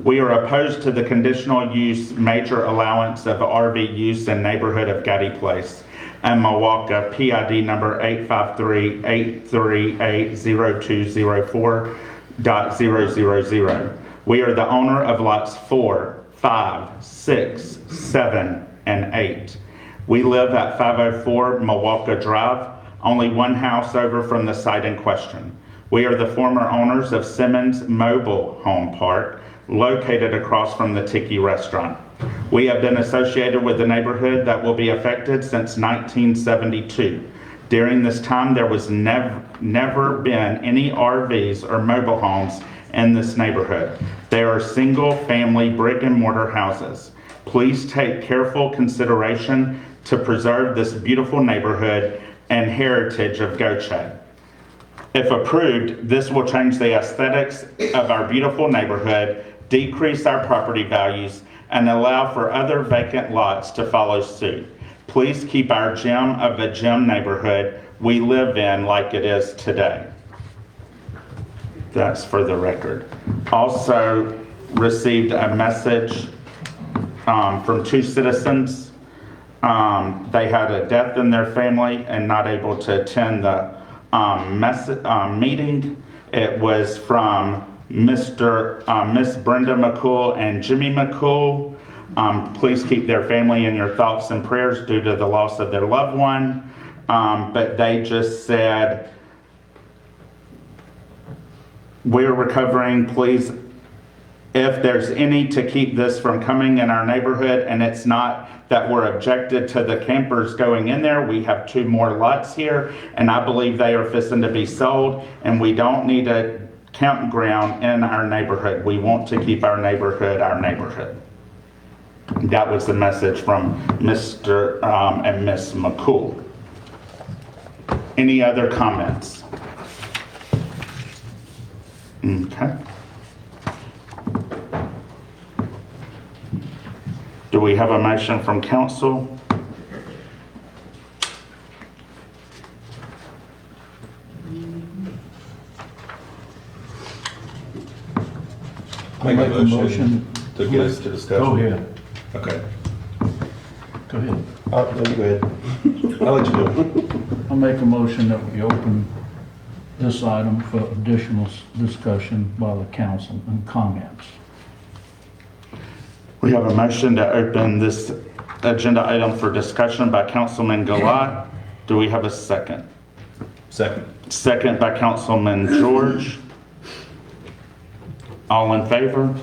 We are opposed to the conditional use major allowance of RV use in neighborhood of Gaddy Place and Milwaukee, PID number 853-838-0204.000. We are the owner of lots 4, 5, 6, 7, and 8. We live at 504 Milwaukee Drive, only one house over from the site in question. We are the former owners of Simmons Mobile Home Park, located across from the Tiki Restaurant. We have been associated with the neighborhood that will be affected since 1972. During this time, there was never been any RVs or mobile homes in this neighborhood. They are single-family brick and mortar houses. Please take careful consideration to preserve this beautiful neighborhood and heritage of Gautier. If approved, this will change the aesthetics of our beautiful neighborhood, decrease our property values, and allow for other vacant lots to follow suit. Please keep our gem of the gem neighborhood we live in like it is today. That's for the record. Also received a message from two citizens. They had a death in their family and not able to attend the meeting. It was from Miss Brenda McCool and Jimmy McCool. Please keep their family in your thoughts and prayers due to the loss of their loved one. But they just said, we're recovering, please, if there's any to keep this from coming in our neighborhood, and it's not that we're objected to the campers going in there. We have 2 more lots here, and I believe they are fixing to be sold, and we don't need a campground in our neighborhood. We want to keep our neighborhood our neighborhood. That was the message from Mr. And Miss McCool. Any other comments? Okay. Do we have a motion from council? Make a motion to get us to discussion. Go ahead. Okay. Go ahead. No, you go ahead. I'll let you do it. I'll make a motion that we open this item for additional discussion by the council and comments. We have a motion to open this agenda item for discussion by Councilman Gilat. Do we have a second? Second. Second by Councilman George. All in favor?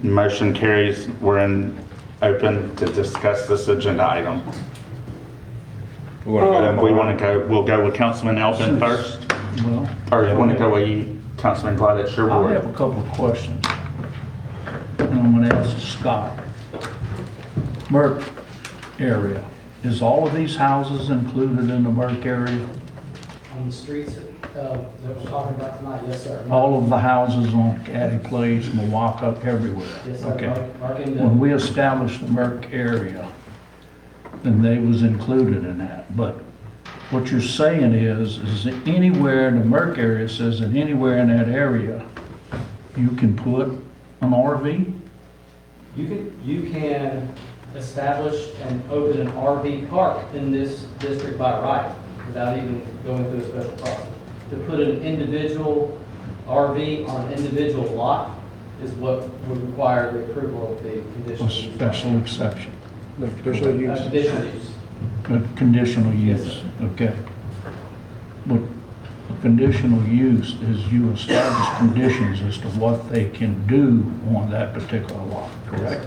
Motion carries. We're open to discuss this agenda item. We want to go down the line. We'll go with Councilman Elvin first? Well, Or you want to go with you, Councilman Gilat, it's your I board. have a couple of questions. And I'm gonna ask Scott. Merck area, is all of these houses included in the Merck area? On the streets that we're talking about tonight, yes, sir. All of the houses on Caddy Place, Milwaukee, everywhere? Yes, sir. Okay. Mark When we established the Merck area, then they was included in that. But what you're saying is that anywhere in the Merck area says that anywhere in that area, you can put an RV? You can establish and open an RV park in this district by right, without even going through a special process. To put an individual RV on an individual lot is what would require the approval of the A conditional use. special exception? The conditional use. Conditional use. A conditional use, okay. But a conditional use is you establish conditions as to what they can do on that particular lot, correct?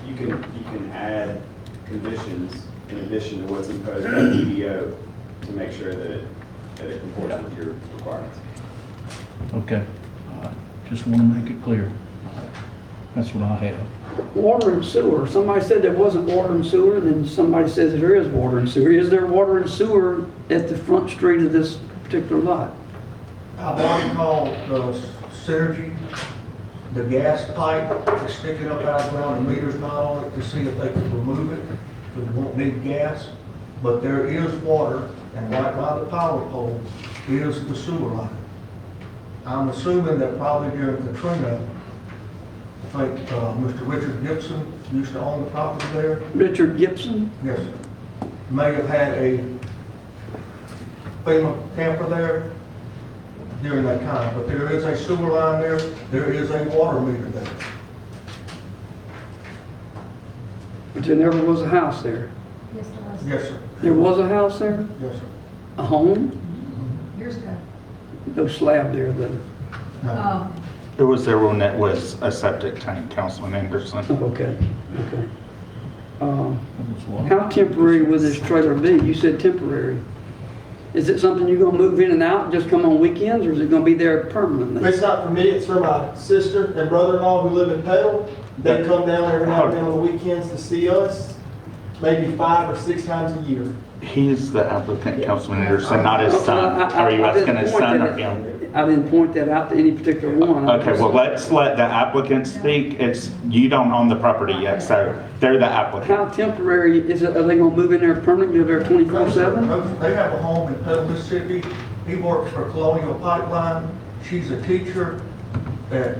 You can add conditions in addition to what's imposed by the EDO to make sure that it comports with your requirements. Okay, just want to make it clear. That's what I have. Water and sewer, somebody said there wasn't water and sewer, then somebody says there is water and sewer. Is there water and sewer at the front street of this particular lot? I've already called the Synergy, the gas pipe is sticking up out of the ground, the meter's not on it, to see if they can remove it, because we won't need gas. But there is water, and right by the power pole is the sewer line. I'm assuming that probably during Katrina, I think Mr. Richard Gibson used to own the property there. Richard Gibson? Yes, sir. May have had a FEMA camper there during that time, but there is a sewer line there, there is a water meter there. But there never was a house there. Yes, it was. Yes, sir. There was a house there? Yes, sir. A home? Years ago. No slab there, then? It was there when it was a septic tank, Councilman Anderson. Okay, okay. How temporary will this trailer be? You said temporary. Is it something you're gonna move in and out, just come on weekends, or is it gonna be there permanently? It's not for me, it's for my sister and brother-in-law who live in Petal. They come down every now and then on the weekends to see us, maybe 5 or 6 times a year. He's the applicant, Councilman Anderson, not his son. Are you asking his son or him? I didn't point that out to any particular one. Okay, well, let's let the applicant speak. You don't own the property yet, so they're the applicant. How temporary is it? Are they gonna move in there permanently, live there 24/7? They have a home in Petal, Mississippi. He works for Colonial Pipeline. She's a teacher at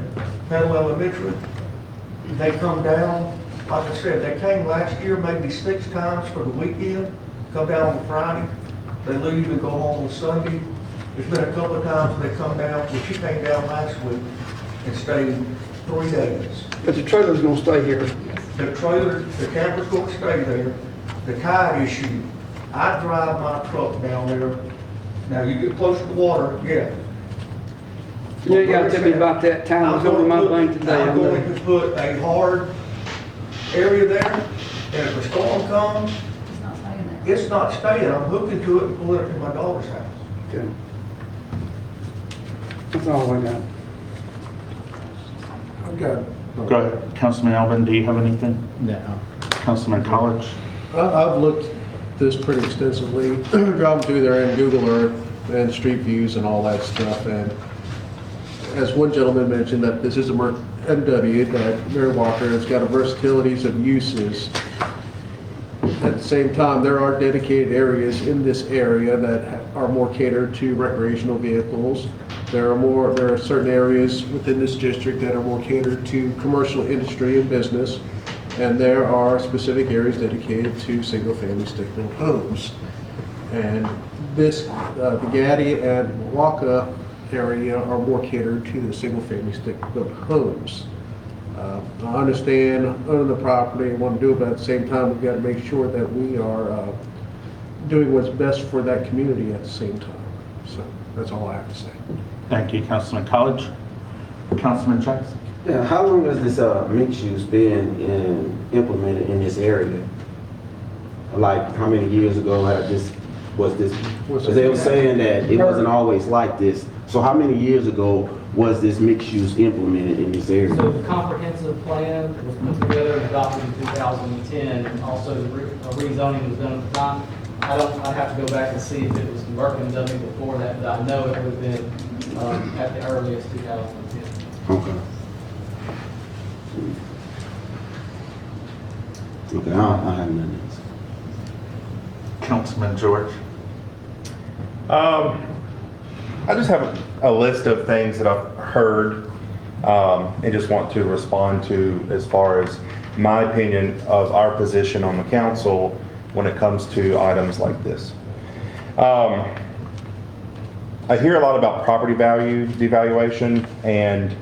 Petal Elementary. they come down, like I said, they came last year maybe 6 times for the weekend, come down on Friday, they leave and go home on Sunday. There's been a couple of times they come down, well, she came down last week and stayed 3 days. But the trailer's gonna stay here. The trailer, the camper's gonna stay there. The kite issue, I drive my truck down there. Now, you get close to the water, yeah. You ain't gotta tell me about that time, I was over my bank today. I'm going to put a hard area there, and if a storm comes, it's not staying. I'm hooking to it and pulling it to my daughter's house. Okay. That's all I got. Okay. Go ahead. Councilman Alvin, do you have anything? No. Councilman College? I've looked this pretty extensively, driving through there in Google Earth and Street Views and all that stuff. And as one gentleman mentioned, that this is a MW, that Mary Walker has got a versatilities of uses. At the same time, there are dedicated areas in this area that are more catered to recreational vehicles. There are certain areas within this district that are more catered to commercial industry and business. And there are specific areas dedicated to single-family stick-built homes. And this, the Gaddy and Waka area are more catered to the single-family stick-built homes. I understand owning the property and want to do it, but at the same time, we've got to make sure that we are doing what's best for that community at the same time. So that's all I have to say. Thank you, Councilman College. Councilman Jackson? Yeah, how long has this mixed use been implemented in this area? Like, how many years ago was this? Because they were saying that it wasn't always like this. So how many years ago was this mixed use implemented in this area? So the comprehensive plan was put together and adopted in 2010, and also the rezoning was done at the time. I'd have to go back and see if it was working done before that, but I know it would have been at the earliest 2010. Okay. Okay, I have nothing else. Councilman George? I just have a list of things that I've heard and just want to respond to as far as my opinion of our position on the council when it comes to items like this. I hear a lot about property value devaluation, and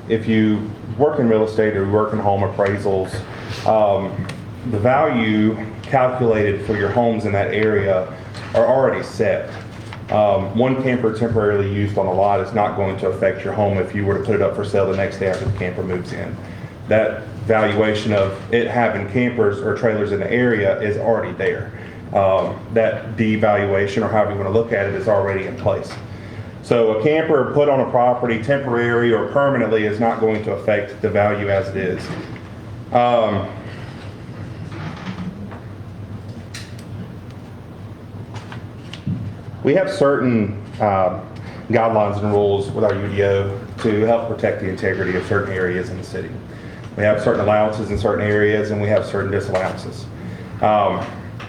if you work in real estate or you work in home appraisals, the value calculated for your homes in that area are already set. One camper temporarily used on a lot is not going to affect your home if you were to put it up for sale the next day after the camper moves in. That valuation of it having campers or trailers in the area is already there. That devaluation, or however you want to look at it, is already in place. So a camper put on a property temporary or permanently is not going to affect the value as it is. We have certain guidelines and rules with our UDO to help protect the integrity of certain areas in the city. We have certain allowances in certain areas, and we have certain disallowances.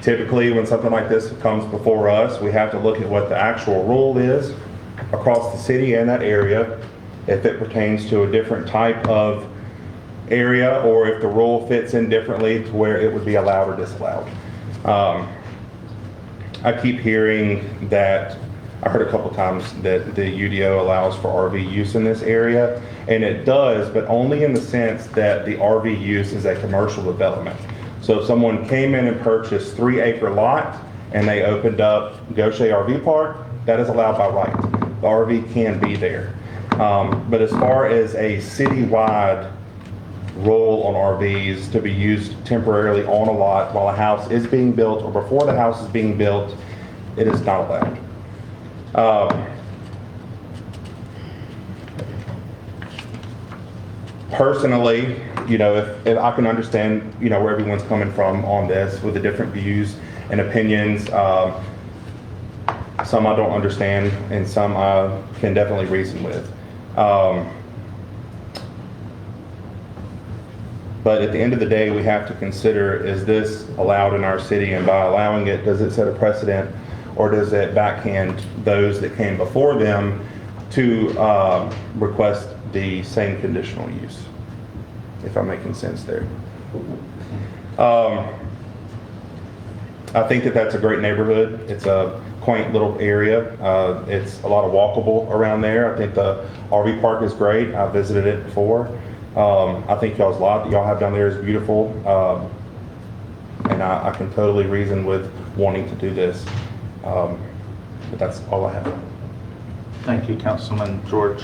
Typically, when something like this comes before us, we have to look at what the actual rule is across the city and that area, if it pertains to a different type of area, or if the rule fits in differently to where it would be allowed or disallowed. I keep hearing that, I heard a couple times that the UDO allows for RV use in this area, and it does, but only in the sense that the RV use is a commercial development. So if someone came in and purchased 3-acre lot and they opened up Gautier RV Park, that is allowed by right. The RV can be there. But as far as a citywide rule on RVs to be used temporarily on a lot while a house is being built or before the house is being built, it is not allowed. Personally, if I can understand, where everyone's coming from on this with the different views and opinions. Some I don't understand, and some I can definitely reason with. But at the end of the day, we have to consider, is this allowed in our city? And by allowing it, does it set a precedent, or does it backhand those that came before them to request the same conditional use? if I'm making sense there. I think that that's a great neighborhood. It's a quaint little area. It's a lot of walkable around there. I think the RV park is great. I visited it before. I think y'all's lot that y'all have down there is beautiful. And I can totally reason with wanting to do this. But that's all I have. Thank you, Councilman George.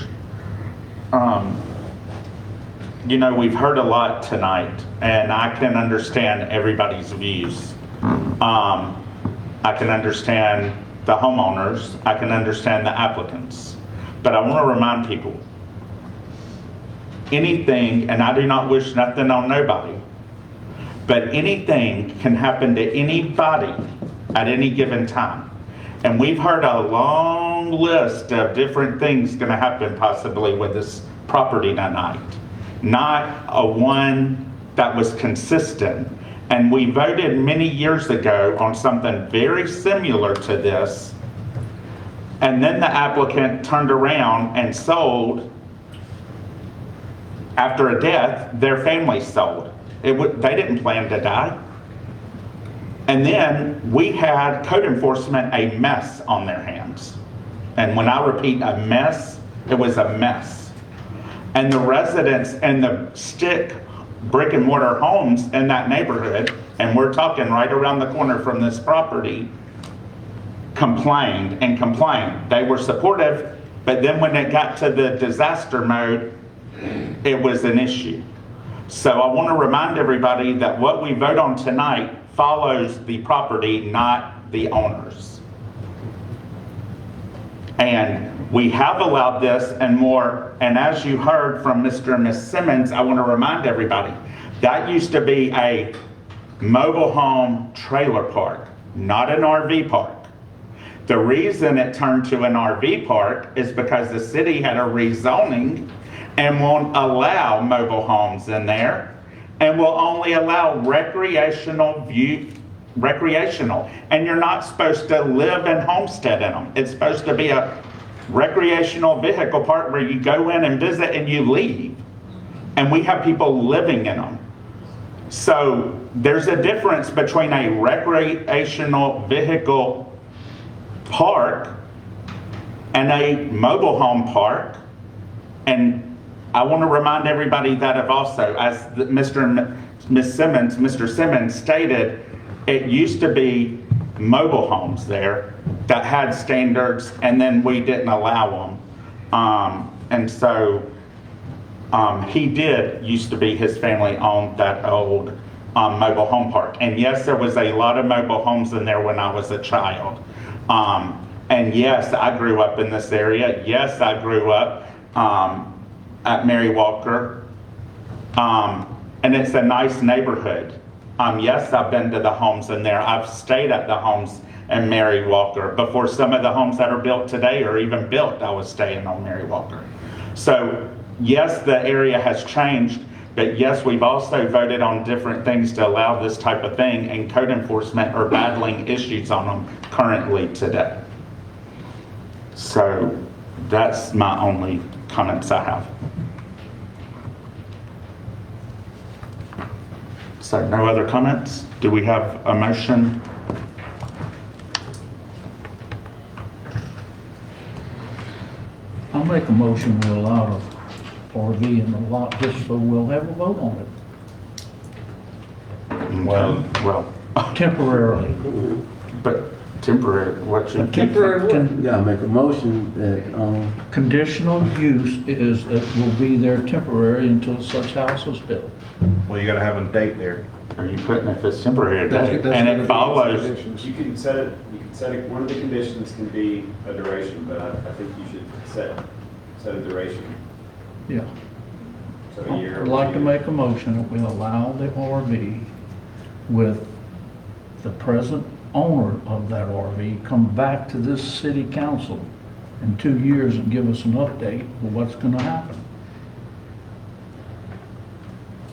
You know, we've heard a lot tonight, and I can understand everybody's views. I can understand the homeowners. I can understand the applicants. But I want to remind people, anything, and I do not wish nothing on nobody, but anything can happen to anybody at any given time. And we've heard a long list of different things going to happen possibly with this property tonight. Not a one that was consistent. And we voted many years ago on something very similar to this. And then the applicant turned around and sold. After a death, their family sold. They didn't plan to die. And then we had code enforcement a mess on their hands. And when I repeat a mess, it was a mess. And the residents and the brick and mortar homes in that neighborhood, and we're talking right around the corner from this property, complained and complained. They were supportive, but then when it got to the disaster mode, it was an issue. So I want to remind everybody that what we vote on tonight follows the property, not the owners. And we have allowed this and more, and as you heard from Mr. and Ms. Simmons, I want to remind everybody, that used to be a mobile home trailer park, not an RV park. The reason it turned to an RV park is because the city had a rezoning and won't allow mobile homes in there and will only allow recreational. And you're not supposed to live and homestead in them. It's supposed to be a recreational vehicle park where you go in and visit and you leave. And we have people living in them. So there's a difference between a recreational vehicle park and a mobile home park. And I want to remind everybody that have also, as Mr. and Ms. Simmons, Mr. Simmons stated, it used to be mobile homes there that had standards, and then we didn't allow them. And so he used to be, his family owned that old mobile home park. And yes, there was a lot of mobile homes in there when I was a child. And yes, I grew up in this area. Yes, I grew up at Mary Walker. And it's a nice neighborhood. Yes, I've been to the homes in there. I've stayed at the homes in Mary Walker. Before some of the homes that are built today are even built, I was staying on Mary Walker. So yes, the area has changed, but yes, we've also voted on different things to allow this type of thing, and code enforcement are battling issues on them currently today. So that's my only comments I have. So no other comments? Do we have a motion? I'll make a motion we allow the RV in the lot just so we'll have a vote on it. Well, Temporarily. but temporary, what's your? You gotta make a motion that, Conditional use is, it will be there temporary until such house is built. Well, you gotta have a date there. Are you putting if it's temporary, That's and gonna it be follows? conditions. You can set it, one of the conditions can be a duration, but I think you should set a duration, Yeah. so a year. I'd like to make a motion that we allow the RV with the present owner of that RV come back to this city council in 2 years and give us an update of what's gonna happen.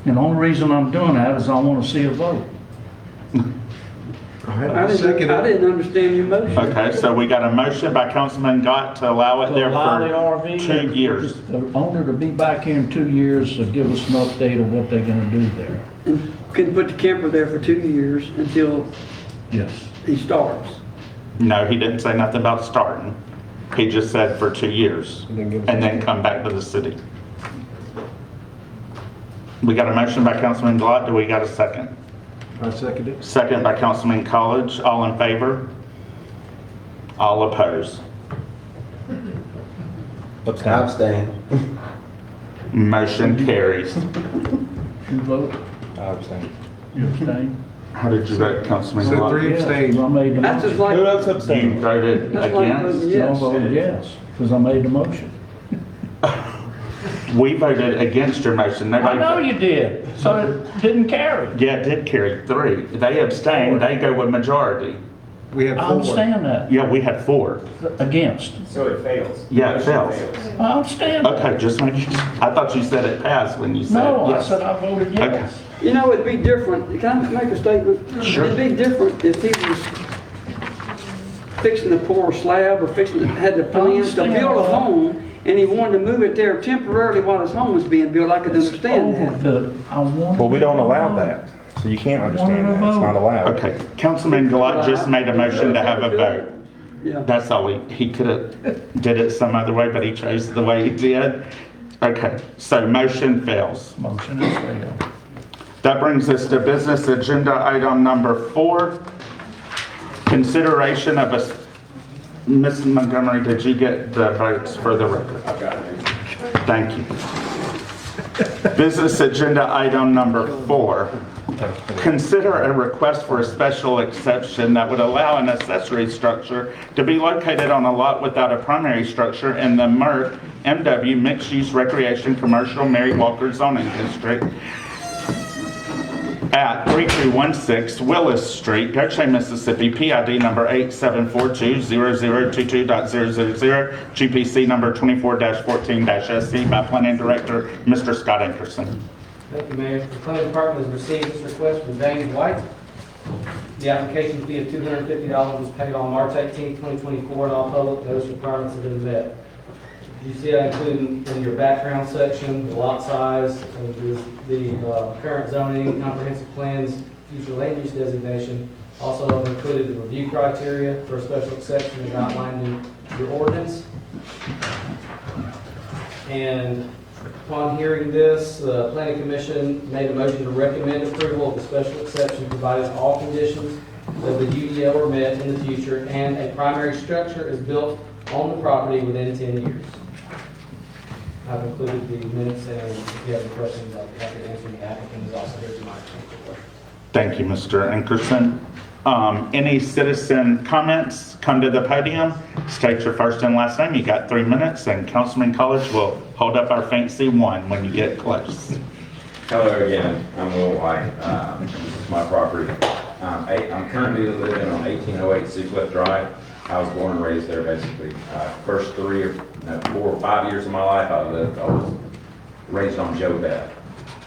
And the only reason I'm doing that is I wanna see a vote. I didn't understand your motion. Okay, so we got a motion by Councilman Gott to allow it To there allow the for RV. 2 years. The owner to be back here in 2 years to give us an update of what they're gonna do there. And can put the camper there for 2 years until Yes. he starts. No, he didn't say nothing about starting. He just said for 2 years and then come back to the city. We got a motion by Councilman Glott. Do we got a second? I second it. Second by Councilman College. All in favor? All opposed? Abstain. Motion carries. You vote? I abstain. You abstain? How did you vote, Councilman So Glott? 3 abstained. I made the That's just motion. like, Who else abstained? You voted that's like against? voting No, I yes. voted yes, because I made the motion. We voted against your motion. I Nobody. know you did, so it didn't carry. Yeah, it did carry 3. They abstained. They go with majority. We had I 4. understand that, Yeah, we had 4. against. So it fails. Yeah, it fails. I understand that. Okay, just make sure. I thought you said it passed when you said No, I yes. said I voted yes. You know, it'd be different, can I make a statement? Sure. It'd be different if he was fixing to pour a slab or fixing to, had the plans to build a home and he wanted to move it there temporarily while his home was being built, I could understand that. Well, we don't allow that, so you can't understand that. It's not allowed. Okay, Councilman Gilat just made a motion to have a vote. Yeah. That's all he could have did it some other way, but he chose the way he did. Okay, so motion fails. Motion is failed. That brings us to business agenda item number 4. Consideration of a, Ms. Montgomery, did you get the votes for the record? I've got it. Thank you. Business agenda item number 4. Consider a request for a special exception that would allow an accessory structure to be located on a lot without a primary structure in the MRC MW Mixed Use Recreation Commercial Mary Walker Zoning District at 3216 Willis Street, Gautier, Mississippi, PID number 87420022.000, GPC number 24-14-SC by Planning Director, Mr. Scott Ankerson. Thank you, Mayor. The planning department has received this request from James White. The application fee of $250 was paid on March 18, 2024, and all public notice requirements have been met. You see that included in your background section, the lot size, and the current zoning, comprehensive plans, future land use designation. Also I've included the review criteria for a special exception as outlined in your ordinance. And upon hearing this, the Planning Commission made a motion to recommend approval of the special exception provided all conditions of the UDO are met in the future and a primary structure is built on the property within 10 years. I've included the minutes, and if you have any questions, I'll be happy to answer. The applicant is also here tonight to answer questions. Thank you, Mr. Ankerson. Any citizen comments, come to the podium, state your first and last name. You got 3 minutes, and Councilman College will hold up our fancy 1 when you get close. Hello again, I'm Will White. This is my property. I'm currently living on 1808 Seacliff Drive. I was born and raised there basically. First 4 or 5 years of my life I was raised on Joe Beth.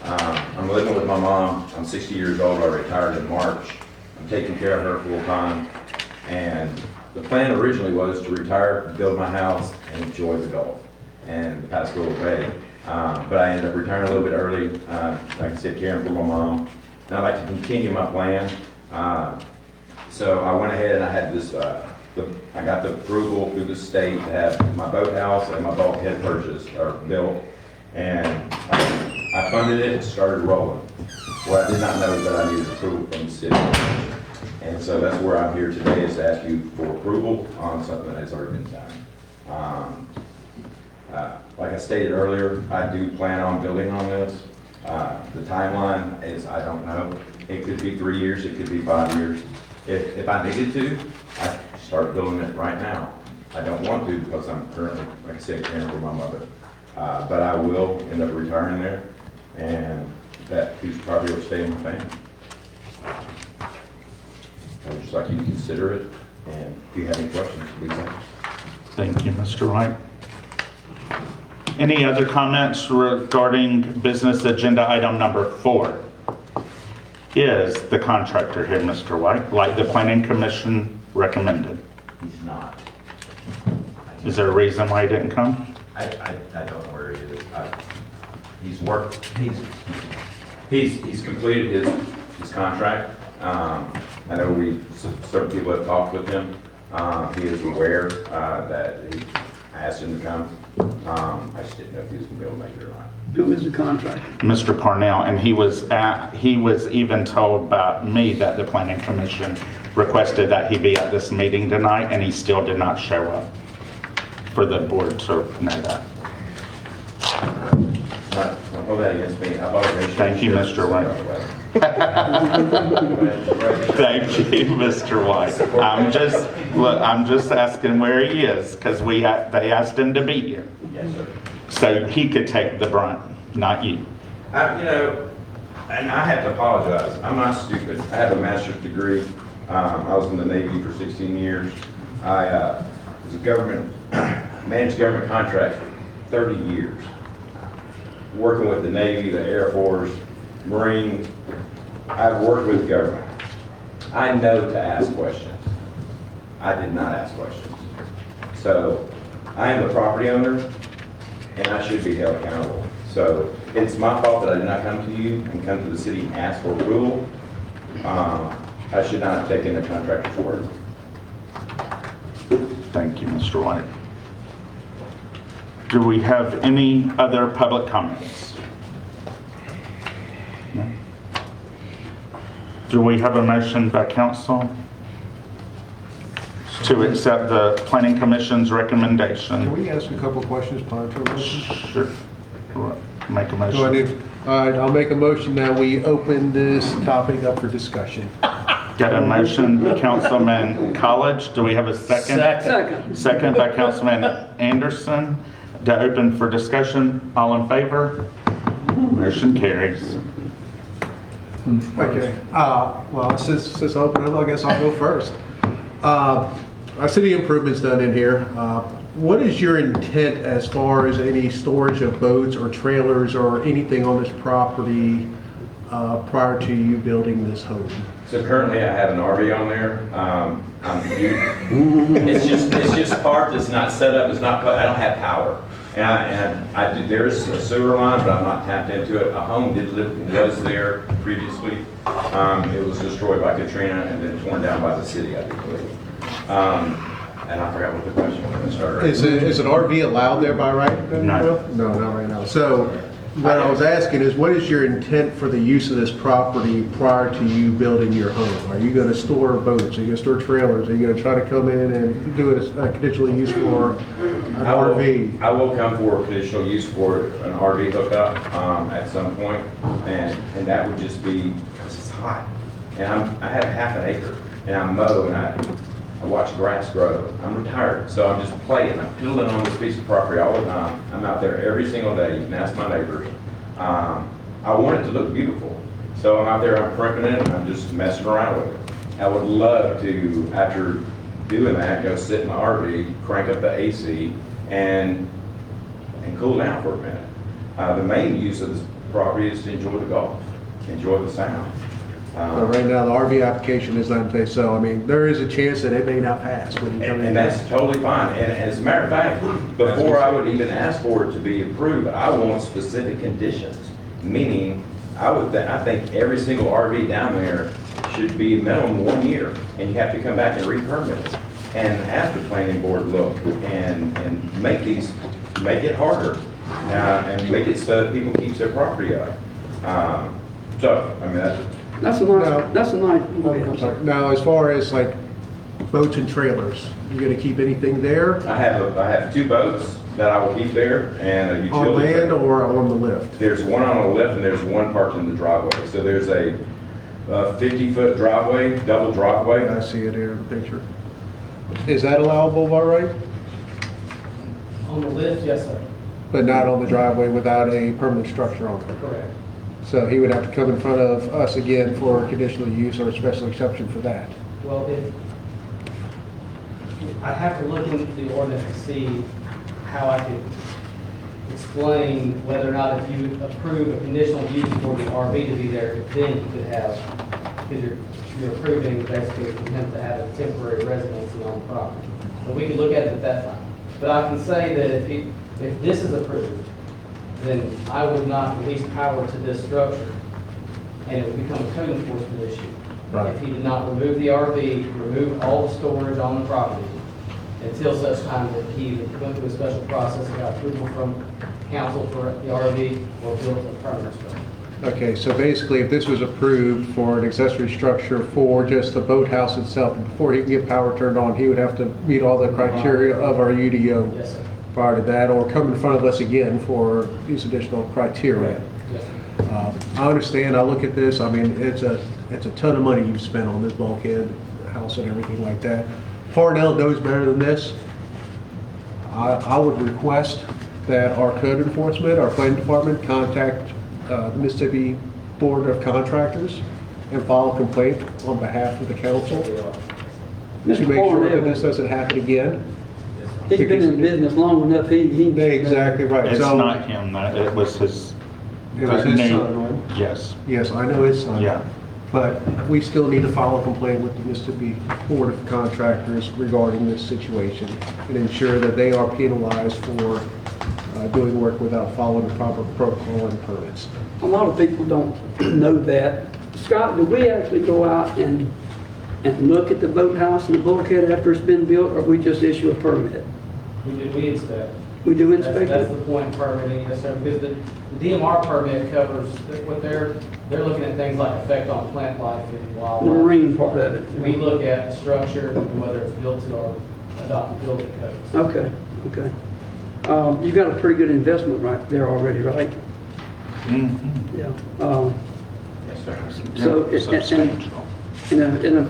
I'm living with my mom. I'm 60 years old. I retired in March. I'm taking care of her full time. And the plan originally was to retire, build my house, and enjoy the Gulf and the Pasco Bay. But I ended up retiring a little bit early. Like I said, caring for my mom. And I'd like to continue my plan. So I went ahead and I had this, I got the approval through the state to have my boathouse and my bulkhead purchased or built. And I funded it and started rolling. What I did not know is that I needed approval from the city. And so that's where I'm here today, is to ask you for approval on something that's already been done. Like I stated earlier, I do plan on building on this. The timeline is, I don't know. It could be 3 years, it could be 5 years. If I needed to, I start building it right now. I don't want to because I'm currently, like I said, caring for my mother. But I will end up retiring there, and that piece of property will stay in my family. I would just like you to consider it, and if you have any questions, please ask. Thank you, Mr. Wright. Any other comments regarding business agenda item number 4? is the contractor here, Mr. White, like the planning commission recommended? He's not. Is there a reason why he didn't come? I don't know where he is. He's worked, he's completed his contract. I know certain people have talked with him. He is aware that I asked him to come. I just didn't know if he was gonna be able to make it or not. Who is the contractor? Mr. Parnell, and he was even told by me that the planning commission requested that he be at this meeting tonight, and he still did not show up, for the board to know that. Don't hold that against me. I bought a ratio. Thank you, Mr. White. Thank you, Mr. White. I'm just asking where he is, because they asked him to be here. Yes, sir. So he could take the brunt, not you. You know, and I have to apologize. I'm not stupid. I have a master's degree. I was in the Navy for 16 years. I was managed government contracts for 30 years. Working with the Navy, the Air Force, Marines. I've worked with government. I know to ask questions. I did not ask questions. So I am the property owner, and I should be held accountable. So it's my fault that I did not come to you and come to the city and ask for approval. I should not have taken the contractor's word. Thank you, Mr. White. Do we have any other public comments? No? Do we have a motion by council to accept the planning commission's recommendation? Can we ask a couple questions prior to a motion? Sure. Make a Do I motion. need, all right, I'll make a motion that we open this topic up for discussion. Got a motion, Councilman College. Do we have a second? Second. Second by Councilman Anderson. To open for discussion. All in favor? Motion carries. Okay, well, since I opened it, I guess I'll go first. Our city improvements done in here. What is your intent as far as any storage of boats or trailers or anything on this property prior to you building this home? So currently I have an RV on there. It's just parked, it's not set up, it's not, I don't have power. And there's a sewer line, but I'm not tapped into it. A home was there previously. It was destroyed by Katrina and then torn down by the city, I believe. And I forgot what the question was. Is an RV allowed there by right? No. No, not right now. So what I was asking is, what is your intent for the use of this property prior to you building your home? Are you going to store boats? Are you going to store trailers? Are you going to try to come in and do it as a conditional use for an RV? I will come for a conditional use for an RV hookup at some point, and that would just be, because it's hot. And I have half an acre, and I mow, and I watch grass grow. I'm retired, so I'm just playing. I'm fiddling on this piece of property all the time. I'm out there every single day. You can ask my neighbors. I want it to look beautiful. So I'm out there, I'm crimping it, and I'm just messing around with it. I would love to, after doing that, go sit in the RV, crank up the AC, and cool down for a minute. The main use of this property is to enjoy the golf, enjoy the sound. So right now, the RV application is not in place, so I mean, there is a chance that it may not pass when you come in. And that's totally fine. And as a matter of fact, before I would even ask for it to be approved, I want specific conditions. Meaning, I think every single RV down there should be minimum 1 year, and you have to come back and re-permit it. And have the planning board look and make it harder, and make it so that people keep their property up. So, I mean, That's a nice, I'm sorry. Now, as far as like boats and trailers, you gonna keep anything there? I have 2 boats that I will keep there, and a utility. On land or on the lift? There's one on the lift and there's one parked in the driveway. So there's a 50-foot driveway, double driveway. I see it here in the picture. Is that allowable by right? On the lift, yes, sir. But not on the driveway without a permanent structure on it? Correct. So he would have to come in front of us again for conditional use or a special exception for that? Well, I have to look into the ordinance to see how I could explain whether or not if you approve a conditional use for the RV to be there, then you could have because you're approving basically for him to have a temporary residency on the property. So we can look at it at that time. But I can say that if this is approved, then I would not release power to this structure, and it would become a code enforcement issue. Right. If he did not remove the RV, remove all the storage on the property, until such time that he either went through a special process and got approval from council for the RV or built a permanent structure. Okay, so basically, if this was approved for an accessory structure for just the boathouse itself, before he can get power turned on, he would have to meet all the criteria of our UDO Yes, sir. prior to that, or come in front of us again for these additional criteria. Yes, sir. I understand, I look at this, I mean, it's a ton of money you've spent on this bulkhead, house and everything like that. Farnell knows better than this. I would request that our code enforcement, our planning department, contact the Mississippi Board of Contractors and file a complaint on behalf of the council to make Mr. sure that Farnell, this doesn't happen again. he's been in business long enough, he. Exactly right. It's So- not him, it was his. It was his name. son, right? Yes, Yes, I know his son. yeah. But we still need to file a complaint with the Mississippi Board of Contractors regarding this situation and ensure that they are penalized for doing work without following the proper protocol and permits. A lot of people don't know that. Scott, do we actually go out and look at the boathouse and the bulkhead after it's been built, or we just issue a permit? We inspect. We do inspect That's it? the point of permitting, yes, sir, because the DMR permit covers what they're looking at things like effect on plant life and The wildlife. marine part of it? We look at structure and whether it's built to our adopted building codes. Okay, okay. You've got a pretty good investment right there already, right? Mhm. Yeah. Yes, sir. So, Substantial.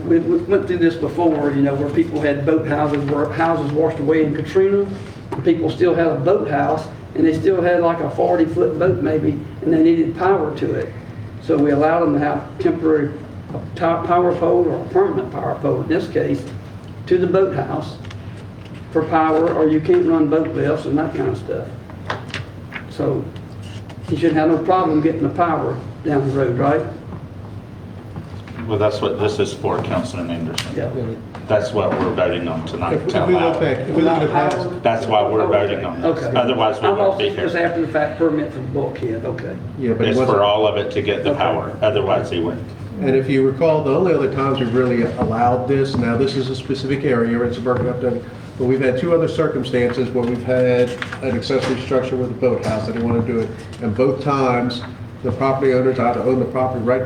we went through this before, where people had boat houses, where houses washed away in Katrina, and people still had a boathouse, and they still had like a 40-foot boat maybe, and they needed power to it. So we allowed them to have temporary power pole or a permanent power pole, in this case, to the boathouse for power, or you can't run boat lifts and that kind of stuff. So you shouldn't have no problem getting the power down the road, right? Well, that's what this is for, Councilman Anderson. Yeah. That's what we're voting on tonight. If to we allow look back, it. if we look at the past, That's why we're voting on this. Okay. Otherwise, we I'm won't be also just here. after the fact permit for the bulkhead, okay. yeah, but it It's wasn't. for all of it to get the Okay. power, otherwise he wouldn't. And if you recall, the only other times we've really allowed this, now this is a specific area, it's a Berkeley update, but we've had two other circumstances where we've had an accessory structure with a boathouse, I didn't want to do it. And both times, the property owners either own the property right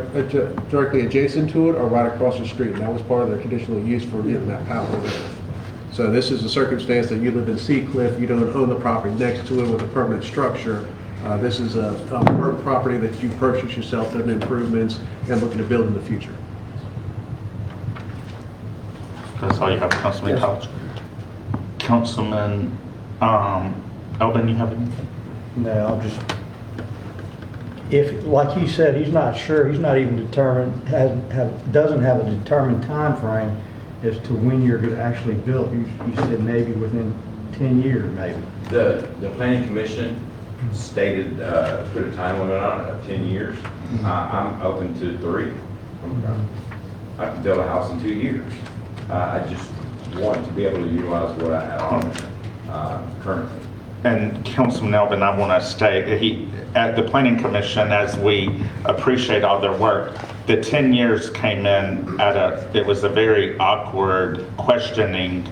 directly adjacent to it or right across the street. And that was part of their conditional use for getting that power there. So this is a circumstance that you live in Seacliff, you don't own the property next to it with a permanent structure. This is a property that you purchase yourself, done improvements, and looking to build in the future. That's all you have, Councilman Yes. College. Councilman, Elvin, you have anything? No, I'm just, if, like he said, he's not sure, he's not even determined, doesn't have a determined time frame as to when you're gonna actually build. You said maybe within 10 years, maybe. The planning commission stated, put a time limit on it of 10 years. I'm open to 3. I can build a house in 2 years. I just want to be able to utilize what I have on currently. And Councilman Elvin, I want to state, at the Planning Commission, as we appreciate all their work, the 10 years came in it was a very awkward questioning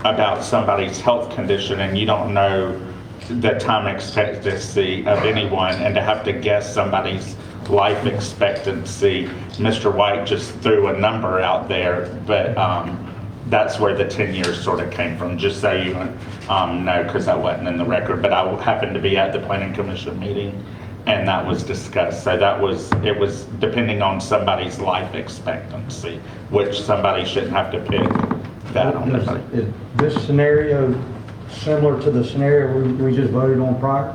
about somebody's health condition, and you don't know the time expectancy of anyone, and to have to guess somebody's life expectancy. Mr. White just threw a number out there, but that's where the 10 years sort of came from, just so you know, because I wasn't in the record, but I happened to be at the Planning Commission meeting, and that was discussed. So it was depending on somebody's life expectancy, which somebody shouldn't have to pick that on their body. Is this scenario similar to the scenario we just voted on prior?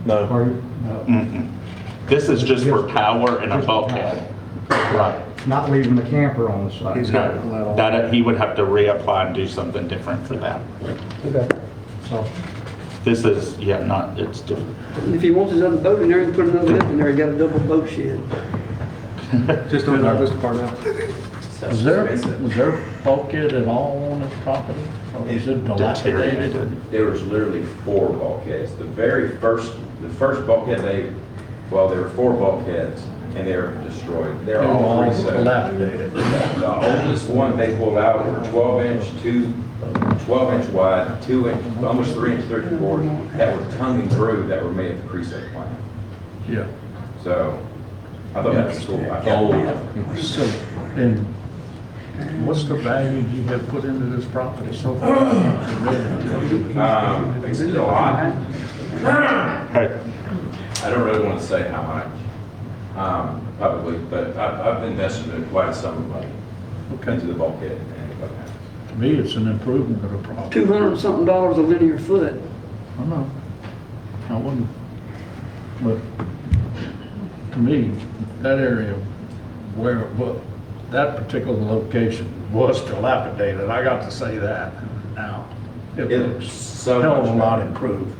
No. Mm-mm. This is just for power and a bulkhead. Right. Not leaving the camper on the side? He's got to let all. That he would have to reapply and do something different for that. Okay. So, This is, it's different. And if he wants his other boat in there, he can put another lift in there, he got a double boat shed. Just don't know, Mr. Parnell. Was there bulkhead at all on this property? Or is it dilapidated? There was literally 4 bulkheads. The first bulkhead, there were 4 bulkheads, and they were destroyed. They're all dilapidated. The oldest one they pulled out were 12-inch wide, 2-inch, almost 3-inch 34s that were tongue and groove that were made at the precinct plant. Yeah. So I thought that was cool. I can't So, and what's the value you have put into this property so far? It's a lot. I don't really want to say how much, publicly, but I've invested in quite a sum of money into the bulkhead and what happens. To me, it's an improvement of the property. $200-something a linear foot. I know. I wouldn't, but to me, that area where it was, that particular location was dilapidated. I got to say that. Now, it looks so hell of a much lot better. improved.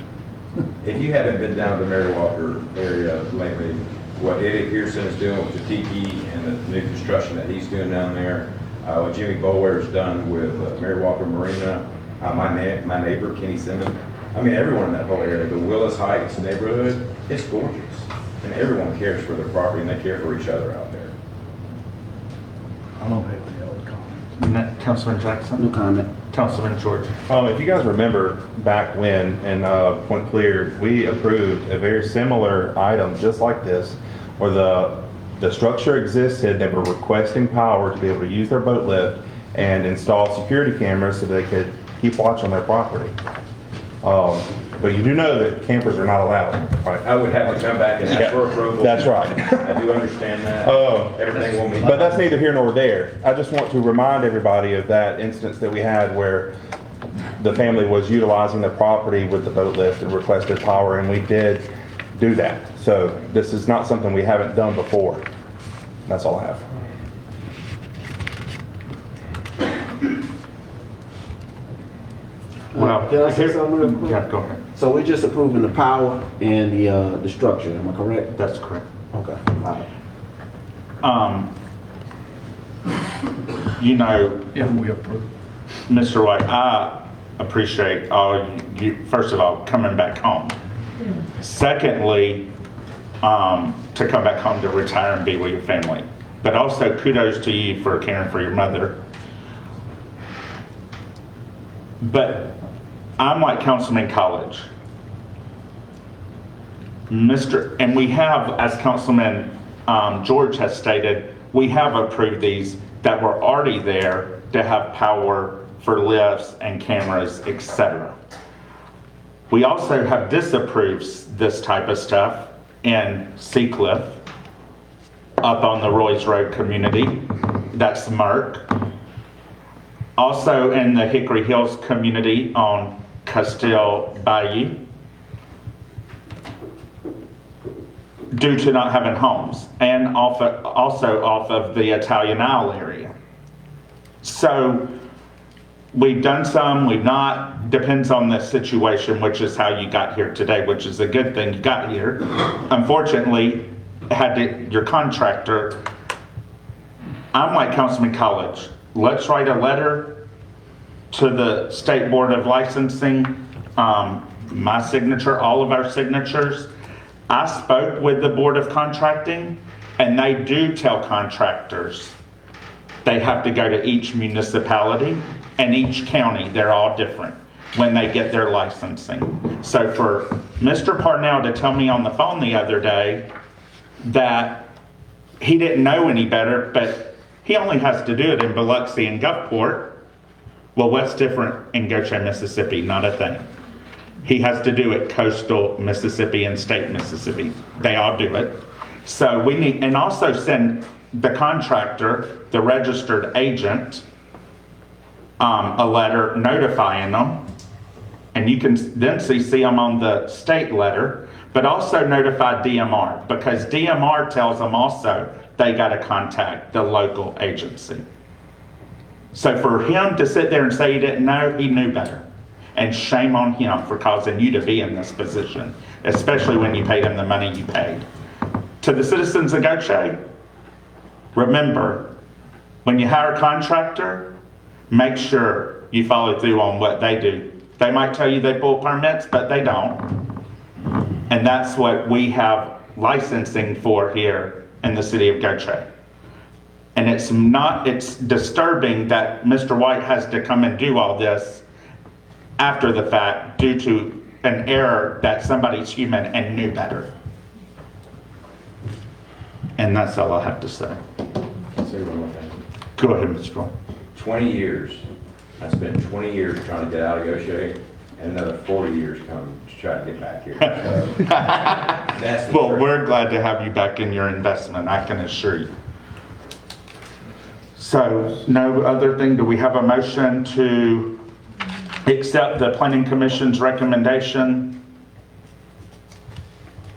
If you haven't been down to the Mary Walker area lately, what Eddie Pearson is doing with the tiki and the new construction that he's doing down there, what Jimmy Boulware's done with Mary Walker Marina, my neighbor Kenny Simmons, I mean everyone in that whole area, the Willis Heights neighborhood, it's gorgeous. And everyone cares for their property and they care for each other out there. I don't have any other comments. Councilman Jackson? No comment. Councilman George? If you guys remember back when, in Point Clear, we approved a very similar item just like this, where the structure existed, they were requesting power to be able to use their boat lift and install security cameras so they could keep watch on their property. But you do know that campers are not allowed, right? I would have to come back and ask for approval. That's right. I do understand that. Everything will be. But that's neither here nor there. I just want to remind everybody of that instance that we had where the family was utilizing the property with the boat lift and requested power, and we did do that. So this is not something we haven't done before. That's all I have. Well, Can I say something real quick? Yeah, go ahead. So we're just approving the power and the structure, am I correct? That's correct. Okay. All right. You know, If we approve. Mr. White, I appreciate all you, first of all, coming back home. Secondly, to come back home to retire and be with your family. But also kudos to you for caring for your mother. But I'm like Councilman College. And we have, as Councilman George has stated, we have approved these that were already there to have power for lifts and cameras, etc. We also have disapproved this type of stuff in Seacliff, up on the Roy's Road community, that's Merck. Also in the Hickory Hills community on Castile Bayou, due to not having homes, and also off of the Italian Isle area. So we've done some, we've not, depends on the situation, which is how you got here today, which is a good thing you got here. Unfortunately, your contractor, I'm like Councilman College, let's write a letter to the State Board of Licensing, my signature, all of our signatures. I spoke with the Board of Contracting, and they do tell contractors they have to go to each municipality and each county, they're all different, when they get their licensing. So for Mr. Parnell to tell me on the phone the other day that he didn't know any better, but he only has to do it in Biloxi and Gulfport. Well, what's different in Gautier, Mississippi? Not a thing. He has to do it coastal Mississippi and state Mississippi. They all do it. So we need, and also send the contractor, the registered agent, a letter notifying them. And you can then CC them on the state letter, but also notify DMR, because DMR tells them also they got to contact the local agency. So for him to sit there and say he didn't know, he knew better. And shame on him for causing you to be in this position, especially when you paid him the money you paid. To the citizens of Gautier, Remember, when you hire a contractor, make sure you follow through on what they do. They might tell you they pull permits, but they don't. And that's what we have licensing for here in the city of Gautier. And it's disturbing that Mr. White has to come and do all this after the fact due to an error that somebody's human and knew better. And that's all I have to say. Say one more thing. Go ahead, Mr. White. 20 years. I spent 20 years trying to get out of Gautier, and another 40 years coming to try to get back here. So, that's the Well, truth. we're glad to have you back in your investment, I can assure you. So, no other thing, do we have a motion to accept the planning commission's recommendation?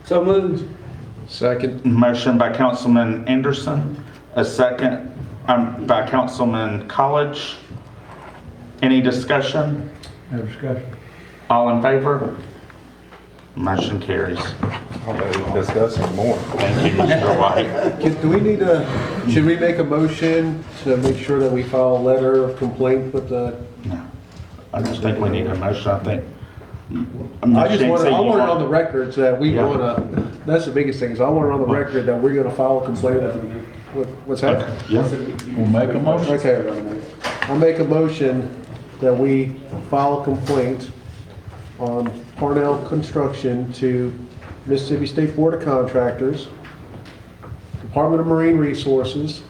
So moved. Second. Motion by Councilman Anderson, a second by Councilman College. Any discussion? No discussion. All in favor? Motion carries. I'll let you discuss some more. Thank you, Mr. White. Do we need should we make a motion to make sure that we file a letter of complaint with the? No, I just think we need a motion, I think. I just want, I want it on the record that we Yeah. want to, that's the biggest thing, is I want it on the record that we're going to file a complaint with, what's that? Okay, yeah, we'll make a motion. Okay, I'll make a motion that we file a complaint on Parnell Construction to Mississippi State Board of Contractors, Department of Marine Resources,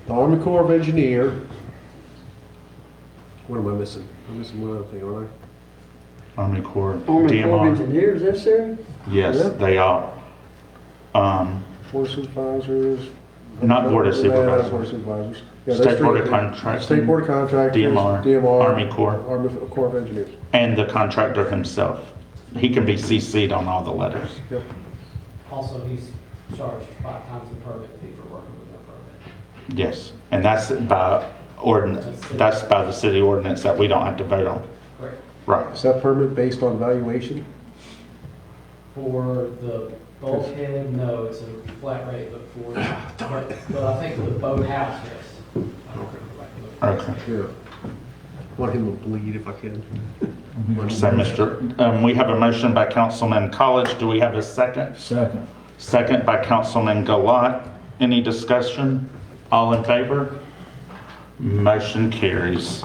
the Army Corps of Engineer. What am I missing? I'm missing one other thing, aren't I? Army Corps, Army Corps of DMR. Engineers, necessary? Yes, Yeah. they are. Board of Supervisors. Not Board of Not Supervisors. Board of Supervisors. Yeah, State those Board three. of Contracting. State Board of Contractors. DMR. Army Corps. Army Corps of Engineers. And the contractor himself. He can be CC'd on all the letters. Yep. Also, he's charged 5 times the permit fee for working with no permit. Yes, and that's by ordinance, that's by the city ordinance that we don't have to vote on. Correct. Right. Is that permit based on valuation? For the bulkhead, no, it's a flat rate, but I think for the boathouse, yes. Okay. Yeah. Want him to bleed if I can. So, we have a motion by Councilman College. Do we have a second? Second. Second by Councilman Gilat. Any discussion? All in favor? Motion carries.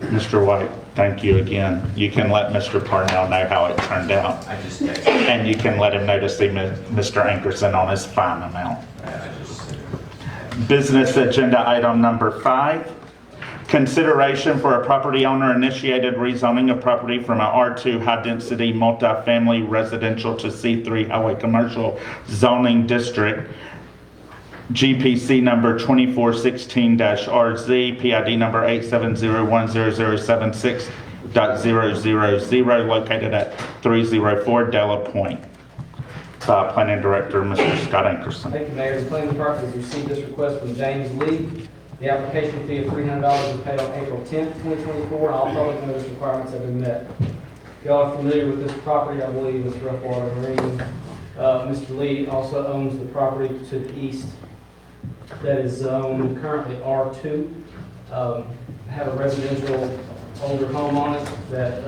Mr. White, thank you again. You can let Mr. Parnell know how it turned out. I just texted. And you can let him know to see Mr. Ankerson on his fine amount. Business agenda item number 5. Consideration for a property owner initiated rezoning of property from a R2 high-density multifamily residential to C3 highway commercial zoning district. GPC number 2416-RZ, PID number 870100076.000, located at 304 Della Point. Planning Director, Mr. Scott Ankerson. Thank you, Mayor. The planning department has received this request from James Lee. The application fee of $300 was paid on April 10th, 2024, and all public notice requirements have been met. If y'all are familiar with this property, I believe it's Roughwater Marine. Mr. Lee also owns the property to the east that is zoned currently R2. Have a residential older home on it that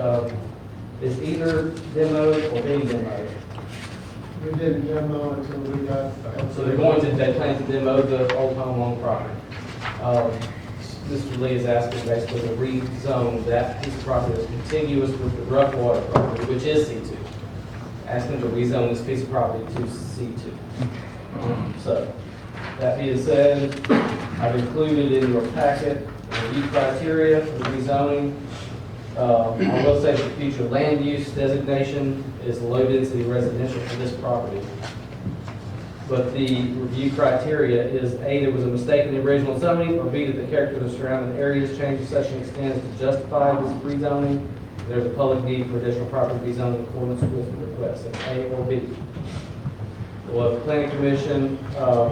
is either demoed or being demoed. We didn't demo until we got. So they plan to demo the old home on the property. Mr. Lee is asking basically to rezone that piece of property that's contiguous with the Roughwater property, which is C2. Asking to rezone this piece of property to C2. So, that being said, I've included in your packet the review criteria for the rezoning. I will say the future land use designation is low density residential for this property. But the review criteria is A, there was a mistake in the original zoning, or B, that the character of the surrounding areas changed to such an extent as to justify this rezoning. There's a public need for additional property rezoning in accordance with the request, that's A or B. Well, the planning commission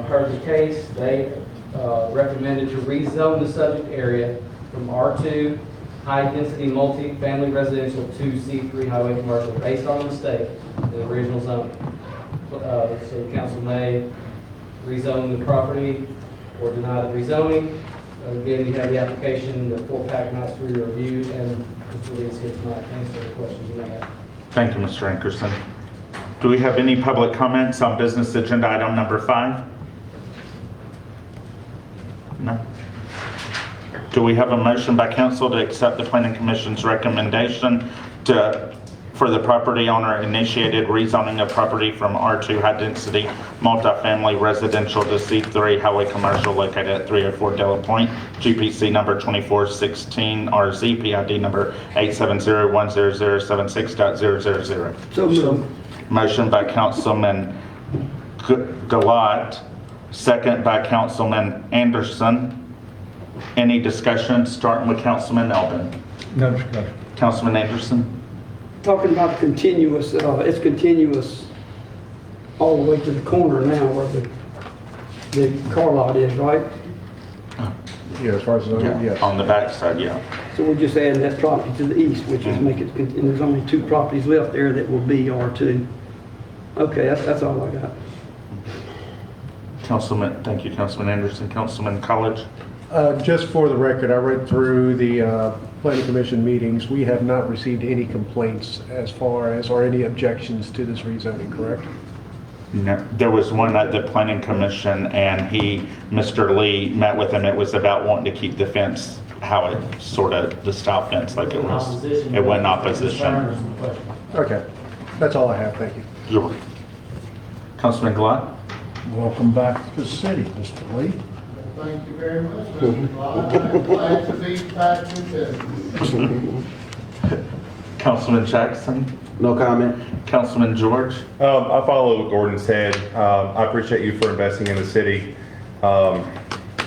heard the case. They recommended to rezone the subject area from R2 high-density multi-family residential to C3 highway commercial based on a mistake in the original zoning. So the council may rezone the property or deny the rezoning. Again, you have the application, the full pack notes for your review, and Mr. Lee is here tonight to answer any questions you may have. Thank you, Mr. Ankerson. Do we have any public comments on business agenda item number 5? No. Do we have a motion by council to accept the planning commission's recommendation for the property owner initiated rezoning of property from R2 high density multifamily residential to C3 highway commercial located at 304 Della Point, GPC number 2416 RZ, PID number 870100076.000? So moved. Motion by Councilman Gilat, second by Councilman Anderson. Any discussion, starting with Councilman Elbin? No discussion. Councilman Anderson? Talking about continuous, it's continuous all the way to the corner now where the car lot is, right? Yeah, as far as, yes. On the backside, yeah. So we're just adding that property to the east, which is make it, and there's only 2 properties left there that will be R2. Okay, that's all I got. Councilman, thank you, Councilman Anderson. Councilman College? Just for the record, I read through the planning commission meetings. We have not received any complaints as far as, or any objections to this rezoning, correct? No, there was one at the planning commission and Mr. Lee met with him. It was about wanting to keep the fence, how it sort of, the style fence like it was. It went in opposition. Okay, that's all I have, thank you. You're welcome. Councilman Gilat? Welcome back to the city, Mr. Lee. Thank you very much, Mr. Bly. I'm glad to be back in business. Councilman Jackson? No comment. Councilman George? I follow what Gordon said. I appreciate you for investing in the city.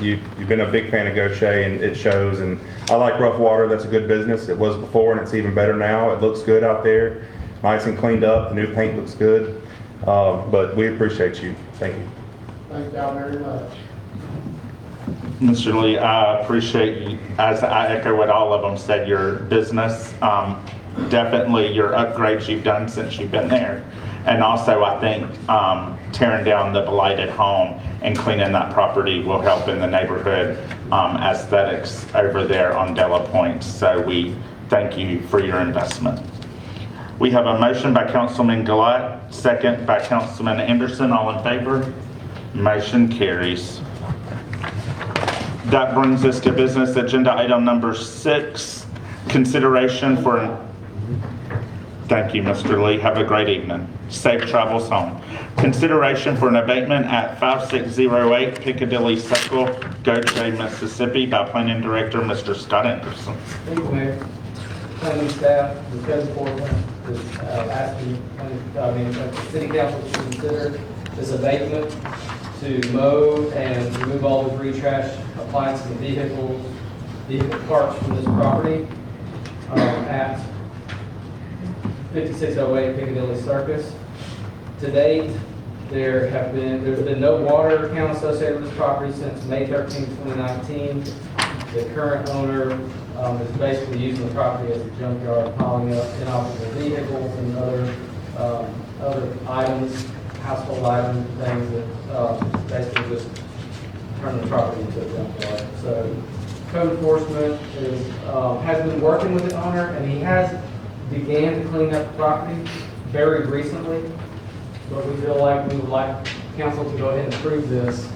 You've been a big fan of Gautier, and it shows. And I like Rough Water. That's a good business. It was before, and it's even better now. It looks good out there. It's nice and cleaned up. The new paint looks good. But we appreciate you. Thank you. Thank y'all very much. Mr. Lee, I appreciate you, as I echo what all of them said, your business, definitely your upgrades you've done since you've been there. And also, I think tearing down the blighted home and cleaning that property will help in the neighborhood aesthetics over there on Della Point. So we thank you for your investment. We have a motion by Councilman Gilat, second by Councilman Anderson. All in favor? Motion carries. That brings us to business agenda item number 6, consideration for, thank you, Mr. Lee. Have a great evening. Safe travels home. Consideration for an abatement at 5608 Piccadilly Circle, Gautier, Mississippi by Planning Director, Mr. Scott Anderson. Thank you, Mayor. Planning staff, the present board is asking, the city council to consider this abatement to mow and remove all the debris, trash, appliances, and vehicle parts from this property at 5608 Piccadilly Circus. To date, there's been no water account associated with this property since May 13, 2019. The current owner is basically using the property as a junkyard, piling up inoperable vehicles and other items, household items, things that basically just turn the property into a junkyard. So code enforcement has been working with the owner, and he has began to clean up the property very recently, but we feel like we would like council to go ahead and approve this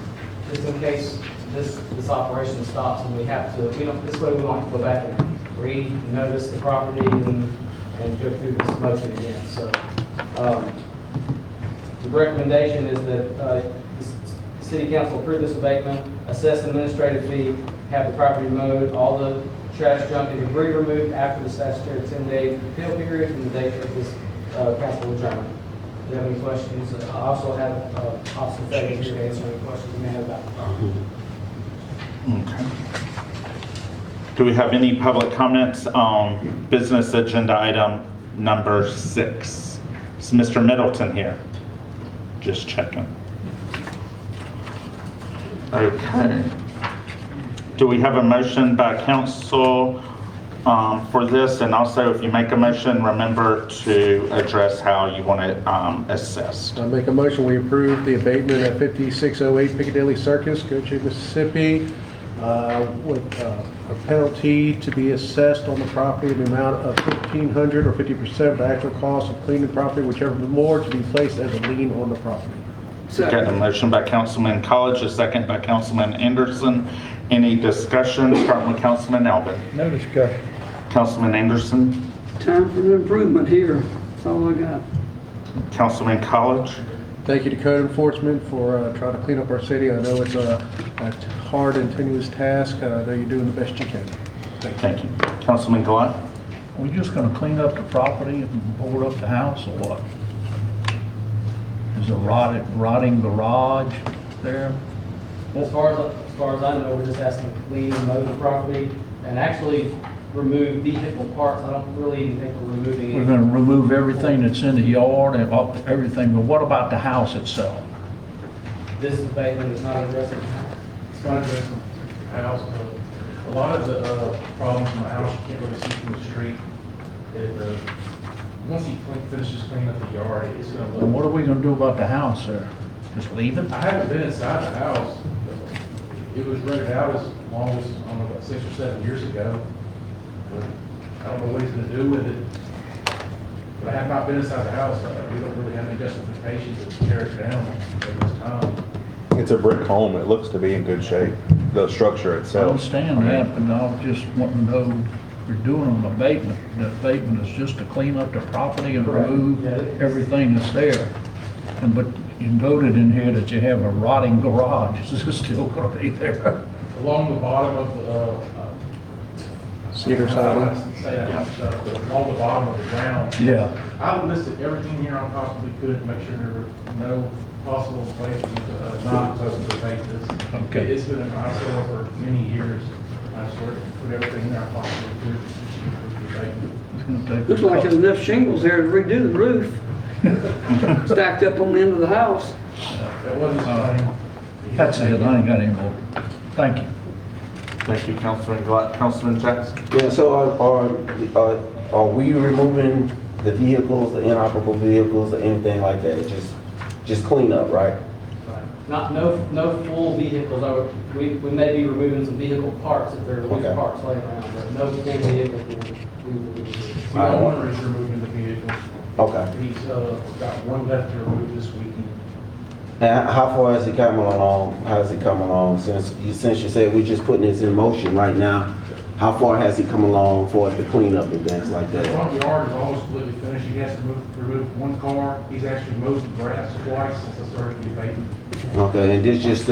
just in case this operation stops and we have to, this way we don't have to go back and re-notice the property and go through this motion again. So the recommendation is that the city council approve this abatement, assess administrative fee, have the property mowed, all the trash, junk, and debris removed after the statutory 10-day appeal period from the date of this council adjournment. Do you have any questions? I also have Officer Fagan here to answer any questions you may have about the property. Okay. Do we have any public comments on business agenda item number 6? Is Mr. Middleton here? Just checking. Okay. Do we have a motion by council for this, and also if you make a motion, remember to address how you want it assessed. I make a motion, we approve the abatement at 5608 Piccadilly Circus, Gautier, Mississippi, with a penalty to be assessed on the property in the amount of $1,500 or 50% of the actual cost of cleaning the property, whichever more, to be placed as a lien on the property. Got a motion by Councilman College, a second by Councilman Anderson. Any discussion? Starting with Councilman Elvin. No discussion. Councilman Anderson, Time for an improvement here. That's all I got. Councilman College. Thank you to code enforcement for trying to clean up our city. I know it's a hard and tenuous task. I know you're doing the best you can. Thank you. Councilman Gilat. We just gonna clean up the property and board up the house or what? Is a rotting garage there? As far as I know, we're just asking to clean and mow the property and actually remove vehicle parts. I don't really even think we're removing We're any. gonna remove everything that's in the yard and up everything, but what about the house itself? This is abatement, it's not addressing the house. It's not addressing the house. A lot of the problems in the house, you can't really see from the street. Once he finishes cleaning up the yard, it's gonna look. And what are we gonna do about the house there? Just leave it? I haven't been inside the house. It was rented out as long as, I don't know, about 6 or 7 years ago. But I don't know what he's gonna do with it. But I have not been inside the house. We don't really have any justification to tear it down at this time. It's a brick home. It looks to be in good shape. The structure I itself. understand that, but I was just wanting to know, we're doing an abatement. The abatement is just to clean up the property and remove everything that's there. But you noted in here that you have a rotting garage. Is this still gonna be there? Along the bottom of the, Cedar I side. wouldn't say that, but along the bottom of the ground. Yeah. I listed everything here I possibly could to make sure there were no possible places not supposed to abate this. Okay. It's been an eyesore for many years. I sort of put everything there I possibly could to abate it. It's gonna take- Looks like there's enough shingles there to redo the roof. Stacked up on the end of the house. That wasn't something. That's it, I ain't got any more. Thank you. Thank you, Councilman Gilat. Councilman Jackson. Yeah, so are we removing the vehicles, the inoperable vehicles, or anything like that? Just clean up, right? No full vehicles. We may be removing some vehicle parts if there are loose Okay. parts laying around, but no full vehicles we will be removing. The owner is removing the vehicle. Okay. He's got one left to remove this weekend. And how far has it come along? How has it come along since you said we're just putting this in motion right now? How far has it come along for it to clean up and things like The that? front yard is almost completely finished. He has to remove one car. He's actually mowed the grass twice since I started the abatement. Okay, and this just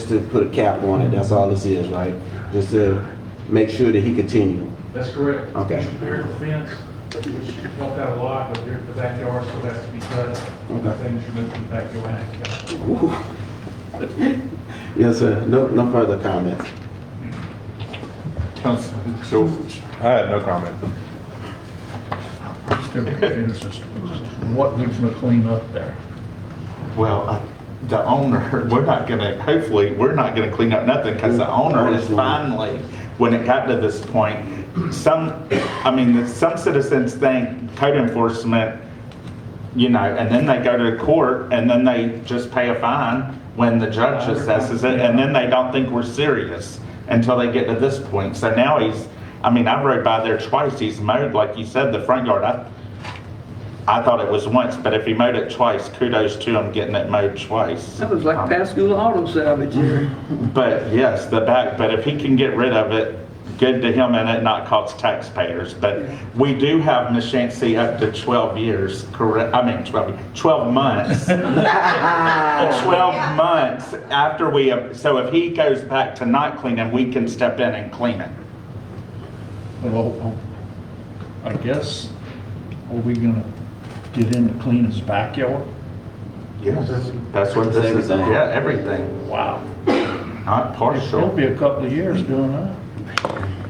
to put a cap on it, that's all this is, right? Just to make sure that he continue. That's correct. Okay. He repaired the fence, which helped out a lot, but the backyard still has to be cut. Things removed from the backyard. Yes, sir. No further comments. Councilman George. I had no comment. Still confused as to what we're gonna clean up there. Well, the owner, hopefully, we're not gonna clean up nothing because the owner is finally, when it got to this point, some citizens think code enforcement, and then they go to court and then they just pay a fine when the judge assesses it, and then they don't think we're serious until they get to this point. So now I rode by there twice. He's mowed, like you said, the front yard. I thought it was once, but if he mowed it twice, kudos to him getting it mowed twice. That was like Pascagoula Auto Salvage here. But yes, but if he can get rid of it, good to him and it not cost taxpayers. But we do have Nishancy up to 12 years, correct? 12 months. 12 months after so if he goes back to not cleaning, we can step in and clean it. Well, I guess, are we gonna get in to clean his backyard? Yes, that's what this is. Yeah, everything. Wow. Not It'll partial. be a couple of years doing that,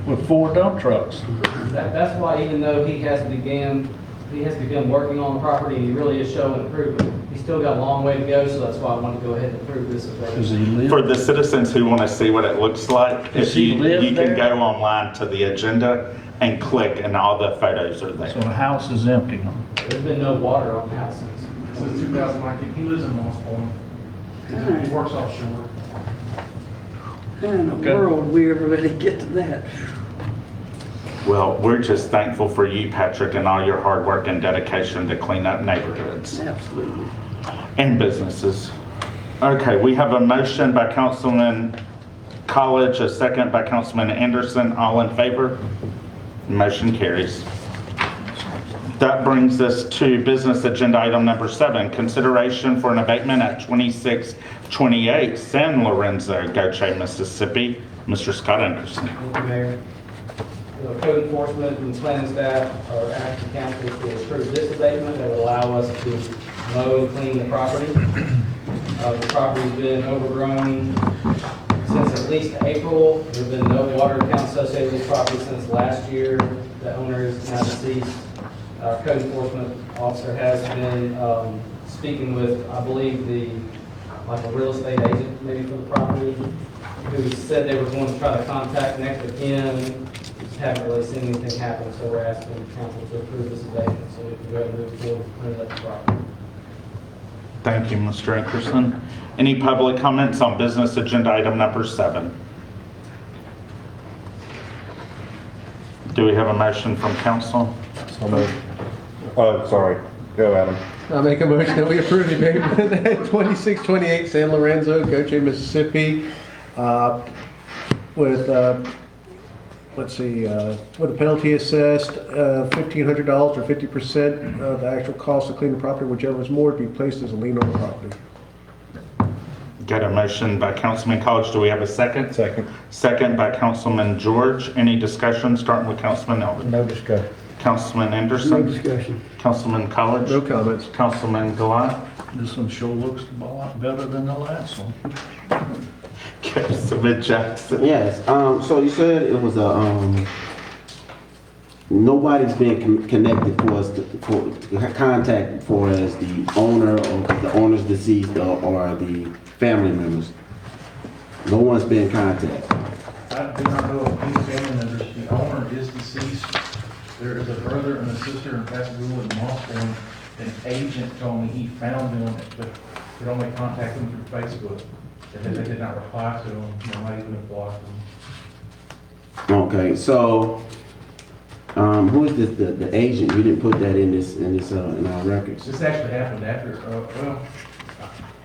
with 4 dump trucks. That's why even though he has begun working on the property, and he really is showing improvement. He's still got a long way to go, so that's why I wanted to go ahead and approve this. Does he live? For the citizens who want to see what it looks like, Does if he you live can there? go online to the agenda and click and all the photos are So there. the house is empty. There's been no water on the house since. Since 2019, he lives in Moss Point. He works offshore. How in the world we ever let it get to that? Well, we're just thankful for you, Patrick, and all your hard work and dedication to clean up neighborhoods Absolutely. and businesses. Okay, we have a motion by Councilman College, a second by Councilman Anderson. All in favor? Motion carries. That brings us to business agenda item number 7, consideration for an abatement at 2628 San Lorenzo, Gautier, Mississippi. Mr. Scott Anderson. Thank you, Mayor. Code enforcement and planning staff are asking council to approve this abatement that would allow us to mow and clean the property. The property's been overgrown since at least April. There's been no water account associated with the property since last year. The owner is now deceased. Our code enforcement officer has been speaking with, I believe, like a real estate agent maybe for the property, who said they were going to try to contact next of kin. Just haven't really seen anything happen, so we're asking council to approve this abatement so we can go ahead and move forward and clean up the property. Thank you, Mr. Ankerson. Any public comments on business agenda item number 7? Do we have a motion from council? So moved. Oh, sorry. Go, Adam. I make a motion that we approve the abatement at 2628 San Lorenzo, Gautier, Mississippi, with, let's see, with a penalty assessed $1,500 or 50% of the actual cost to clean the property, whichever is more, to be placed as a lien on the property. Got a motion by Councilman College. Do we have a second? Second. Second by Councilman George. Any discussion? Starting with Councilman Elvin. No discussion. Councilman No Anderson. discussion. Councilman College. No comments. Councilman Gilat. This one sure looks a lot better than the last one. Councilman Jackson. Yes, so you said it was a, nobody's been connected for us for contact for as the owner or the owner's deceased or the family members. No one's been contacted. I do not know of any family members. The owner is deceased. There is a brother and a sister in Pascagoula and Moss Point. An agent told me he found them, but could only contact them through Facebook. And they did not reply to them, not even blocked them. Okay, so, who is this, the agent? You didn't put that in in our records. This actually happened after, well,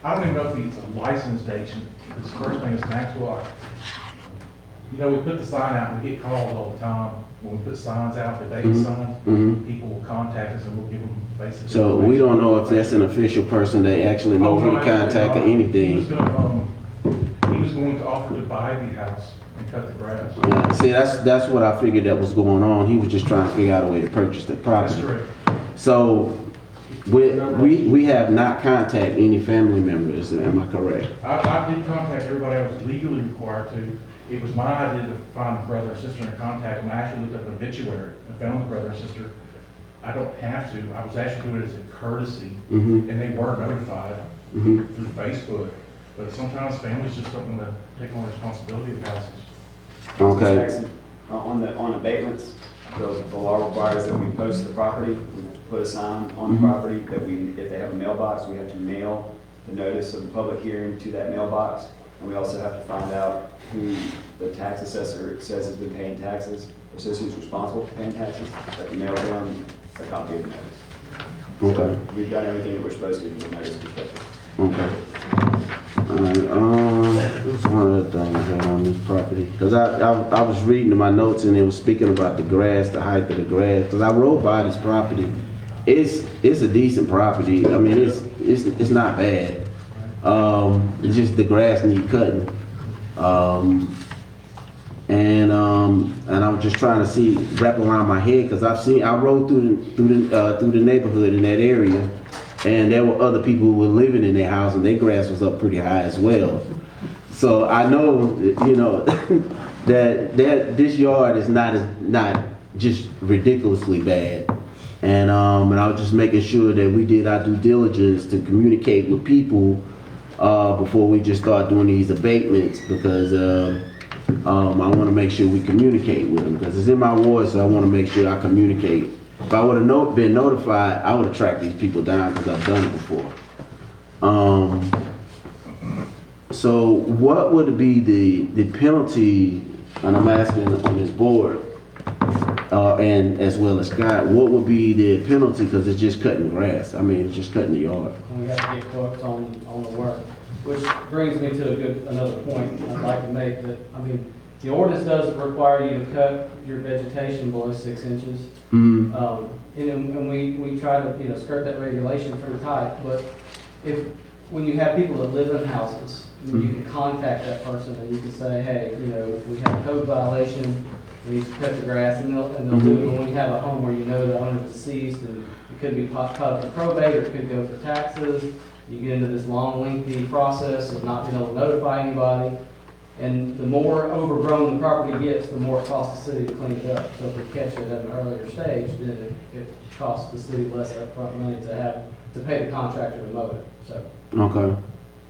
I don't even know if he's a licensed agent. His first name is Maxwell. You know, we put the sign out, and we get calls all the time. When we put signs out, the date signs, people will contact us and we'll give them basic. So we don't know if that's an official person that actually knows who to contact or anything. He was going to offer to buy the house and cut the grass. Yeah, see, that's what I figured that was going on. He was just trying to figure out a way to purchase the property. That's correct. So we have not contacted any family members, am I correct? I did contact everybody I was legally required to. It was my idea to find the brother and sister and contact them. I actually looked up an obituary and found the brother and sister. I don't have to. I was actually doing it as a courtesy, and they were notified through Facebook. But sometimes families just don't want to take on responsibility of houses. Okay. On abatements, the law requires that we post the property, we have to put a sign on the property, that if they have a mailbox, we have to mail the notice of the public hearing to that mailbox. And we also have to find out who the tax assessor says has been paying taxes, or says who's responsible for paying taxes, that we mail them a copy of the notice. Okay. We've done everything that we're supposed to do from the notice perspective. Okay. What's one of the things I had on this property? Because I was reading my notes and it was speaking about the grass, the height of the grass. Because I rode by this property. It's a decent property. I mean, it's not bad. It's just the grass need cutting. And I was just trying to wrap around my head because I rode through the neighborhood in that area, and there were other people who were living in their house and their grass was up pretty high as well. So I know, that this yard is not just ridiculously bad. And I was just making sure that we did our due diligence to communicate with people before we just start doing these abatements, because I want to make sure we communicate with them because it's in my ward, so I want to make sure I communicate. If I would have been notified, I would have tracked these people down because I've done it before. So what would be the penalty, and I'm asking on this board, and as well as Scott, what would be the penalty because it's just cutting grass? I mean, it's just cutting the yard. And we have to get quotes on the work, which brings me to another point I'd like to make that, I mean, the ordinance does require you to cut your vegetation below 6 inches. Mm-hmm. And we try to, skirt that regulation pretty tight, but when you have people that live in houses, you can contact that person and you can say, hey, we have a code violation, we need to cut the grass, and they'll do it. When we have a home where the owner is deceased and it could be caught up in probate or it could go for taxes, you get into this long, lengthy process of not being able to notify anybody. And the more overgrown the property gets, the more it costs the city to clean it up. So if we catch it at an earlier stage, then it costs the city less upfront money to pay the contractor to mow it. So Okay.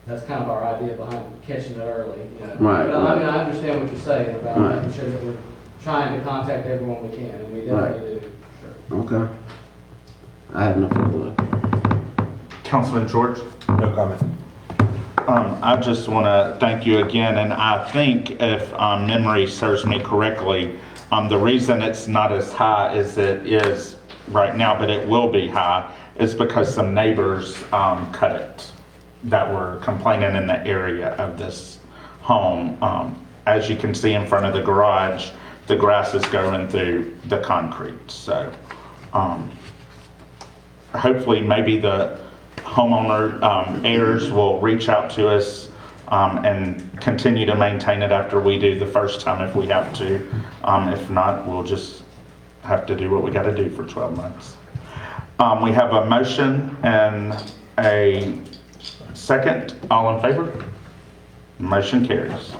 that's kind of our idea behind catching it early. Right. But I mean, I understand what you're saying about making sure that we're trying to contact everyone we can, and we definitely do. Sure. Okay. I have no further. Councilman George? No comment. I just want to thank you again, and I think if memory serves me correctly, the reason it's not as high as it is right now, but it will be high, is because some neighbors cut it that were complaining in the area of this home. As you can see in front of the garage, the grass is going through the concrete. So hopefully maybe the homeowner heirs will reach out to us and continue to maintain it after we do the first time if we have to. If not, we'll just have to do what we got to do for 12 months. We have a motion and a second. All in favor? Motion carries.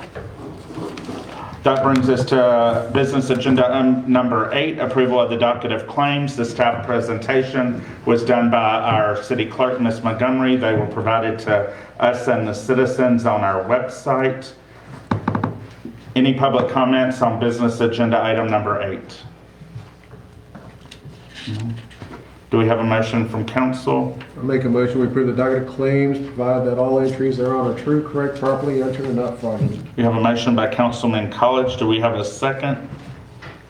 That brings us to business agenda number 8, approval of the docket of claims. The staff presentation was done by our city clerk, Ms. Montgomery. They were provided to us and the citizens on our website. Any public comments on business agenda item number 8? Do we have a motion from council? I make a motion, we approve the docket of claims, provide that all entries thereon are true, correct, properly entered, and not fraudulent. We have a motion by Councilman College. Do we have a second?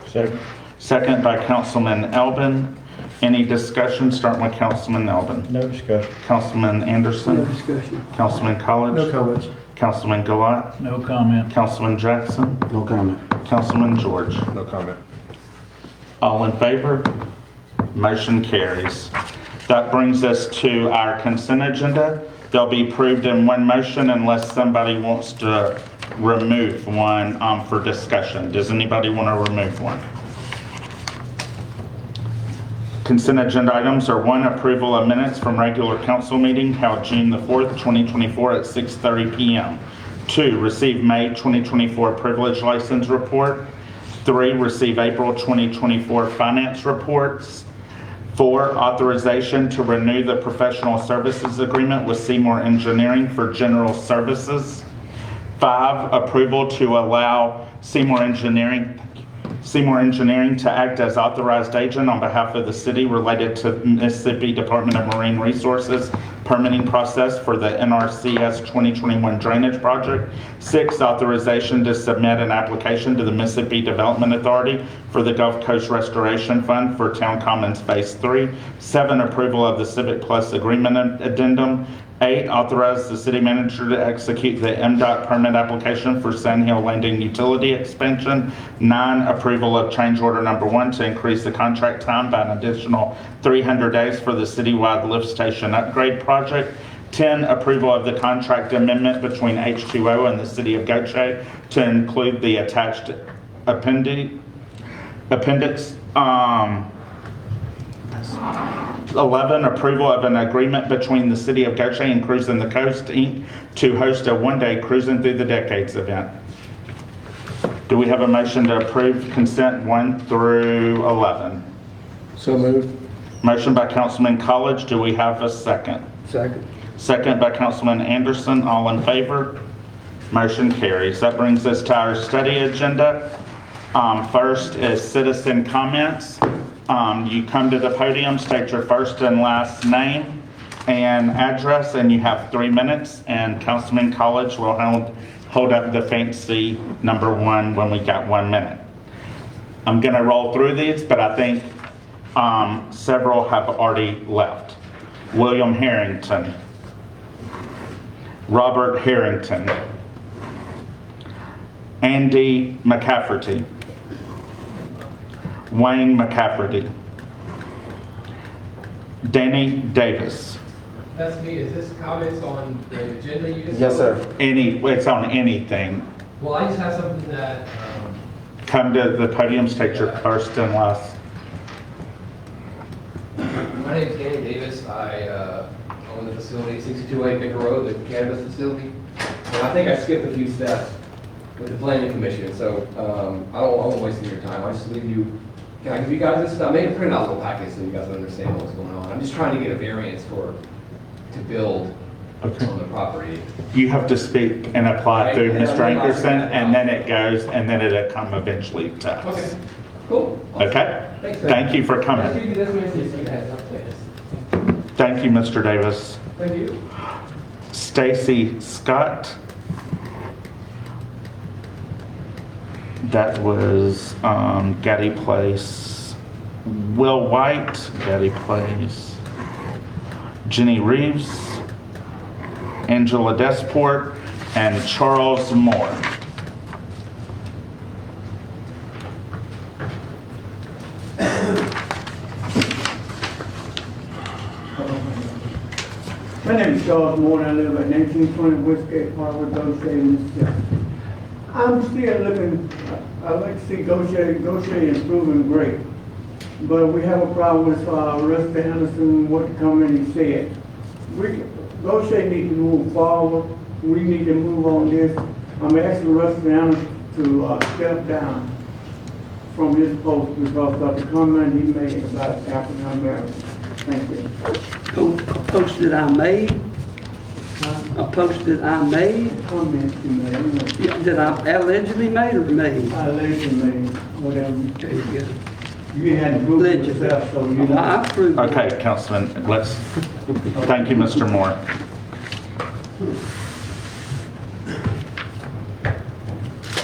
Second. Second by Councilman Elbin. Any discussion? Starting with Councilman Elbin. No discussion. Councilman Anderson. No discussion. Councilman College. No comments. Councilman Gilat. No comment. Councilman Jackson. No comment. Councilman George. No comment. All in favor? Motion carries. That brings us to our consent agenda. They'll be approved in one motion unless somebody wants to remove one for discussion. Does anybody want to remove one? Consent agenda items are 1, approval of minutes from regular council meeting held June the 4th, 2024 at 6:30 p.m. 2, receive May 2024 privilege license report. 3, receive April 2024 finance reports. 4, authorization to renew the professional services agreement with Seymour Engineering for general services. 5, approval to allow Seymour Engineering to act as authorized agent on behalf of the city related to Mississippi Department of Marine Resources permitting process for the NRCS 2021 drainage project. 6, authorization to submit an application to the Mississippi Development Authority for the Gulf Coast Restoration Fund for Town Commons Phase 3. 7, approval of the Civic Plus Agreement Addendum. 8, authorize the city manager to execute the MDOT permit application for Sand Hill Landing Utility Expansion. 9, approval of change order number 1 to increase the contract time by an additional 300 days for the citywide lift station upgrade project. 10, approval of the contract amendment between H2O and the city of Gautier to include the attached appendix. 11, approval of an agreement between the City of Gautier and Cruising the Coast, Inc. to host a one-day Cruising Through the Decades event. Do we have a motion to approve consent 1 through 11? So moved. Motion by Councilman College. Do we have a second? Second. Second by Councilman Anderson. All in favor? Motion carries. That brings us to our study agenda. First is citizen comments. You come to the podium, state your first and last name and address, and you have 3 minutes, and Councilman College will hold up the fancy number 1 when we got 1 minute. I'm gonna roll through these, but I think several have already left. William Harrington. Robert Harrington. Andy McCafferty. Wayne McCafferty. Danny Davis. That's me. Is this comments on the agenda you just? Yes, sir. It's on anything. Well, I just have something that, Come to the podium, state your first and last. my name is Danny Davis. I own the facility, 62A Baker Road, the cannabis facility. And I think I skipped a few steps with the planning commission, so I don't want to waste your time. I just leave you, can I give you guys this? I made a printout little packet so you guys understand what's going on. I'm just trying to get a variance to build on the property. You have to speak and apply through Mr. Ankerson, and then it goes, and then it'll come eventually to us. Okay, cool. Okay? Thanks, sir. Thank you for I'll coming. give you this message so you guys have this. Thank you, Mr. Davis. Thank you. Stacy Scott. That was Gaddy Place. Will White, Gaddy Place. Jenny Reeves, Angela Desport, and Charles Moore. My name is Charles Moore, and I live at 1920 Westgate Parkway, Gautier, Mississippi. I'm still looking, I'd like to see Gautier improving great. But we have a problem with Rusty Anderson, what the committee said. Gautier need to move forward. We need to move on this. I'm asking Rusty Anderson to step down from his post because of the comment he made about African Americans. Thank you. A post that I made? A post that I made? Comment you made. Yeah, that I allegedly made or made? Allegedly made, whatever. There you go. You had to prove it yourself, so you know. I proved it. Okay, Councilman, thank you, Mr. Moore.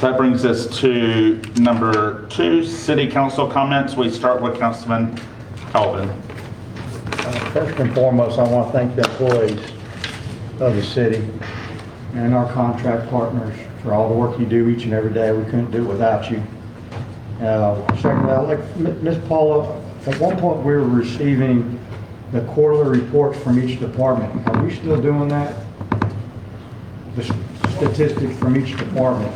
That brings us to number 2, city council comments. We start with Councilman Calvin. First and foremost, I want to thank the employees of the city and our contract partners for all the work you do each and every day. We couldn't do it without you. Secondly, like Ms. Paula, at one point we were receiving the quarterly reports from each department. Are we still doing that? The statistics from each department.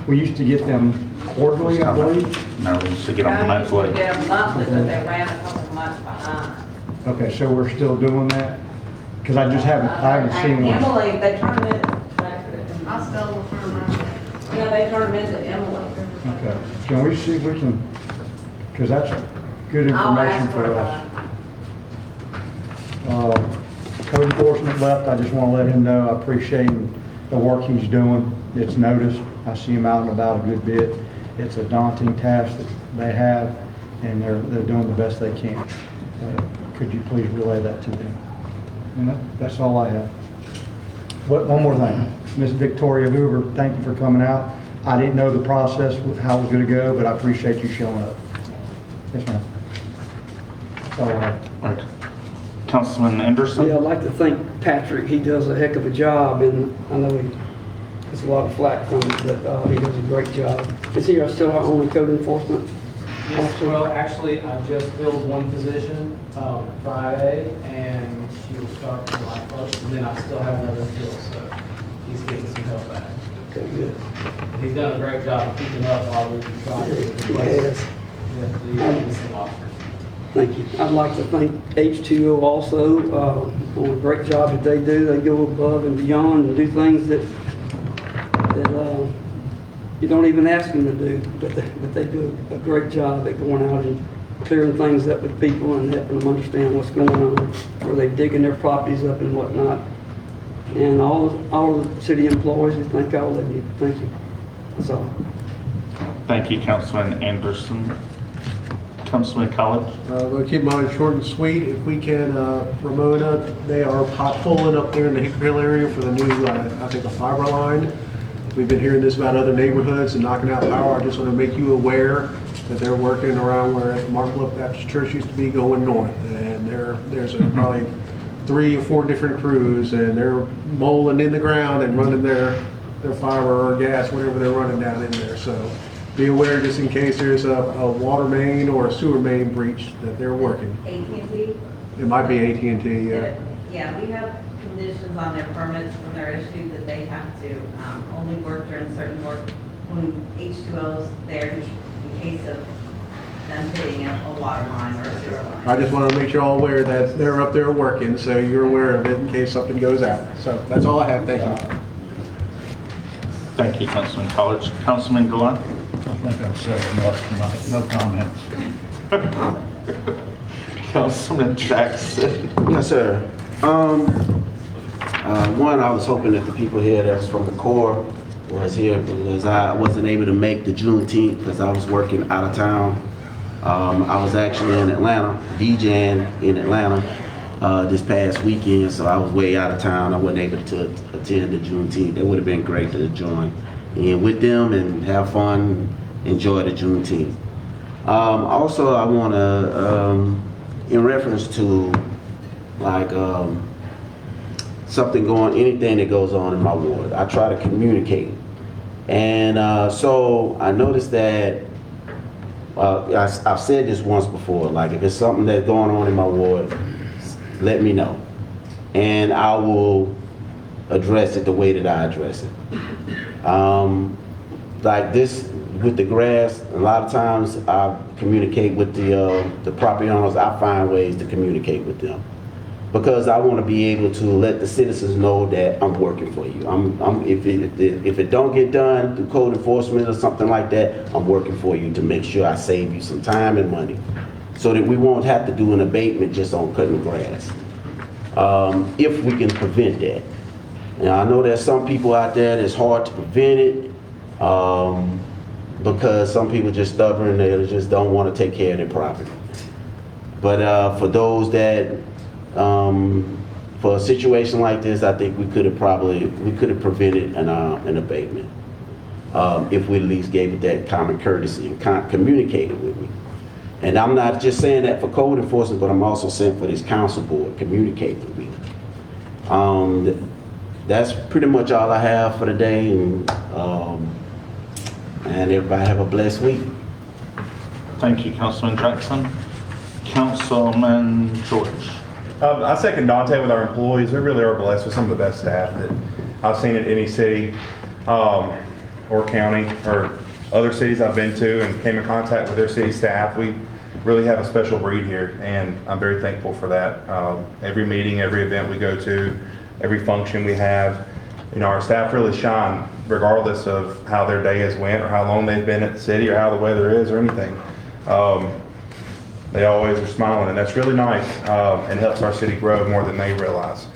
We used to get them quarterly, I believe. No, we used to get them monthly. Get them monthly, but they ran a couple of months behind. Okay, so we're still doing that? Because I haven't seen one. Emily, they turned them in. I still will turn around. Yeah, they turned them into Emily. Okay, can we see if we can, because that's good I'll information ask for her us. Code enforcement left, I just want to let him know I appreciate the work he's doing. It's noticed, I see him out and about a good bit. It's a daunting task that they have, and they're doing the best they can. Could you please relay that to them? And that's all I have. One more thing, Miss Victoria Hoover, thank you for coming out. I didn't know the process, how it was going to go, but I appreciate you showing up. Yes, ma'am. That's all I have. Right. Councilman Anderson? Yeah, I'd like to thank Patrick. He does a heck of a job, and I know he gets a lot of flack from it, but he does a great job. Is he still our only code enforcement? Yes, well, actually, I just filled one position Friday, and she will start July 1st, and then I still have another fill, so he's getting some help back. Okay, good. He's done a great job of keeping up while we've been trying to Yes. get some offers. Thank you. I'd like to thank H2O also on a great job that they do. They go above and beyond and do things that you don't even ask them to do, but they do a great job at going out and clearing things up with people and helping them understand what's going on, where they're digging their properties up and whatnot. And all the city employees, we thank all of you. Thank you. That's all. Thank you, Councilman Anderson. Councilman College? We'll keep mine short and sweet. If we can, Ramona, they are potholing up there in the Hickory Hill area for the new, I think, a fiber line. We've been hearing this about other neighborhoods and knocking out power. I just want to make you aware that they're working around where Martin Bluff Baptist Church used to be going north. And there's probably 3 or 4 different crews, and they're molding in the ground and running their fiber or gas, whatever they're running down in there. So be aware just in case there's a water main or a sewer main breach that they're working. AT&T? It might be AT&T, yeah. Yeah, we have conditions on their permits when they're issued that they have to only work during certain work when H2O's there in case of them hitting a water line or a sewer line. I just want to make you all aware that they're up there working, so you're aware of it in case something goes out. So that's all I have. Thank you. Thank you, Councilman College. Councilman Gillon? I think I've said enough tonight. No comments. Councilman Jackson? Yes, sir. One, I was hoping that the people here that was from the Corps was here because I wasn't able to make the Juneteenth because I was working out of town. I was actually in Atlanta, DJing in Atlanta this past weekend, so I was way out of town. I wasn't able to attend the Juneteenth. It would have been great to join in with them and have fun, enjoy the Juneteenth. Also, I want to, in reference to like anything that goes on in my ward, I try to communicate. And so I noticed that, I've said this once before, like if it's something that's going on in my ward, let me know. And I will address it the way that I address it. Like this with the grass, a lot of times I communicate with the property owners. I find ways to communicate with them because I want to be able to let the citizens know that I'm working for you. If it don't get done through code enforcement or something like that, I'm working for you to make sure I save you some time and money so that we won't have to do an abatement just on cutting grass. If we can prevent that. Now I know there's some people out there that's hard to prevent it because some people just stubborn, they just don't want to take care of their property. But for those that, for a situation like this, I think we could have prevented an abatement if we at least gave it that common courtesy and communicated with me. And I'm not just saying that for code enforcement, but I'm also saying for this council board, communicate with me. That's pretty much all I have for today, and everybody have a blessed week. Thank you, Councilman Jackson. Councilman George? I second Dante with our employees. We really are blessed with some of the best staff that I've seen at any city or county or other cities I've been to and came in contact with their city staff. We really have a special breed here, and I'm very thankful for that. Every meeting, every event we go to, every function we have, our staff really shine regardless of how their day has went or how long they've been at the city or how the weather is or anything. They always are smiling, and that's really nice and helps our city grow more than they realize.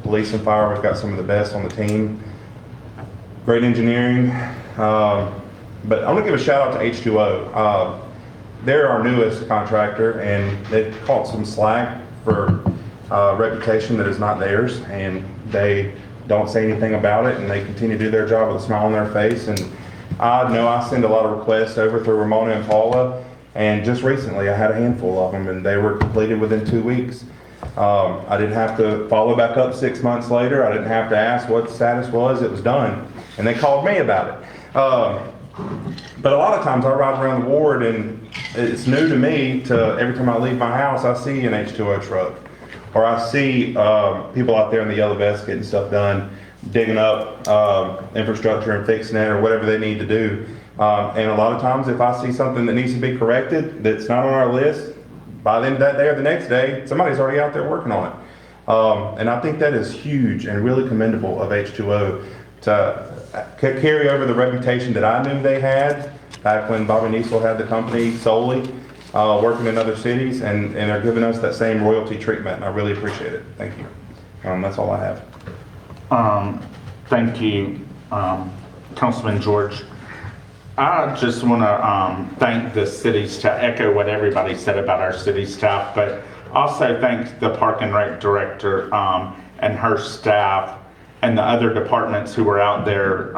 Police and fire, we've got some of the best on the team. Great engineering. But I'm gonna give a shout out to H2O. They're our newest contractor, and they've caught some slack for reputation that is not theirs, and they don't say anything about it, and they continue to do their job with a smile on their face. And I know I send a lot of requests over through Ramona and Paula, and just recently I had a handful of them, and they were completed within 2 weeks. I didn't have to follow back up 6 months later. I didn't have to ask what the status was. It was done, and they called me about it. But a lot of times I ride around the ward, and it's new to me to every time I leave my house, I see an H2O truck, or I see people out there in the yellow vest getting stuff done, digging up infrastructure and fixing it or whatever they need to do. And a lot of times if I see something that needs to be corrected that's not on our list, by the end of that day or the next day, somebody's already out there working on it. And I think that is huge and really commendable of H2O to carry over the reputation that I knew they had back when Bobby Niesel had the company solely, working in other cities, and they're giving us that same royalty treatment. I really appreciate it. Thank you. That's all I have. Thank you, Councilman George. I just want to thank the city staff, echo what everybody said about our city staff, but also thank the Park and Rec Director and her staff and the other departments who were out there.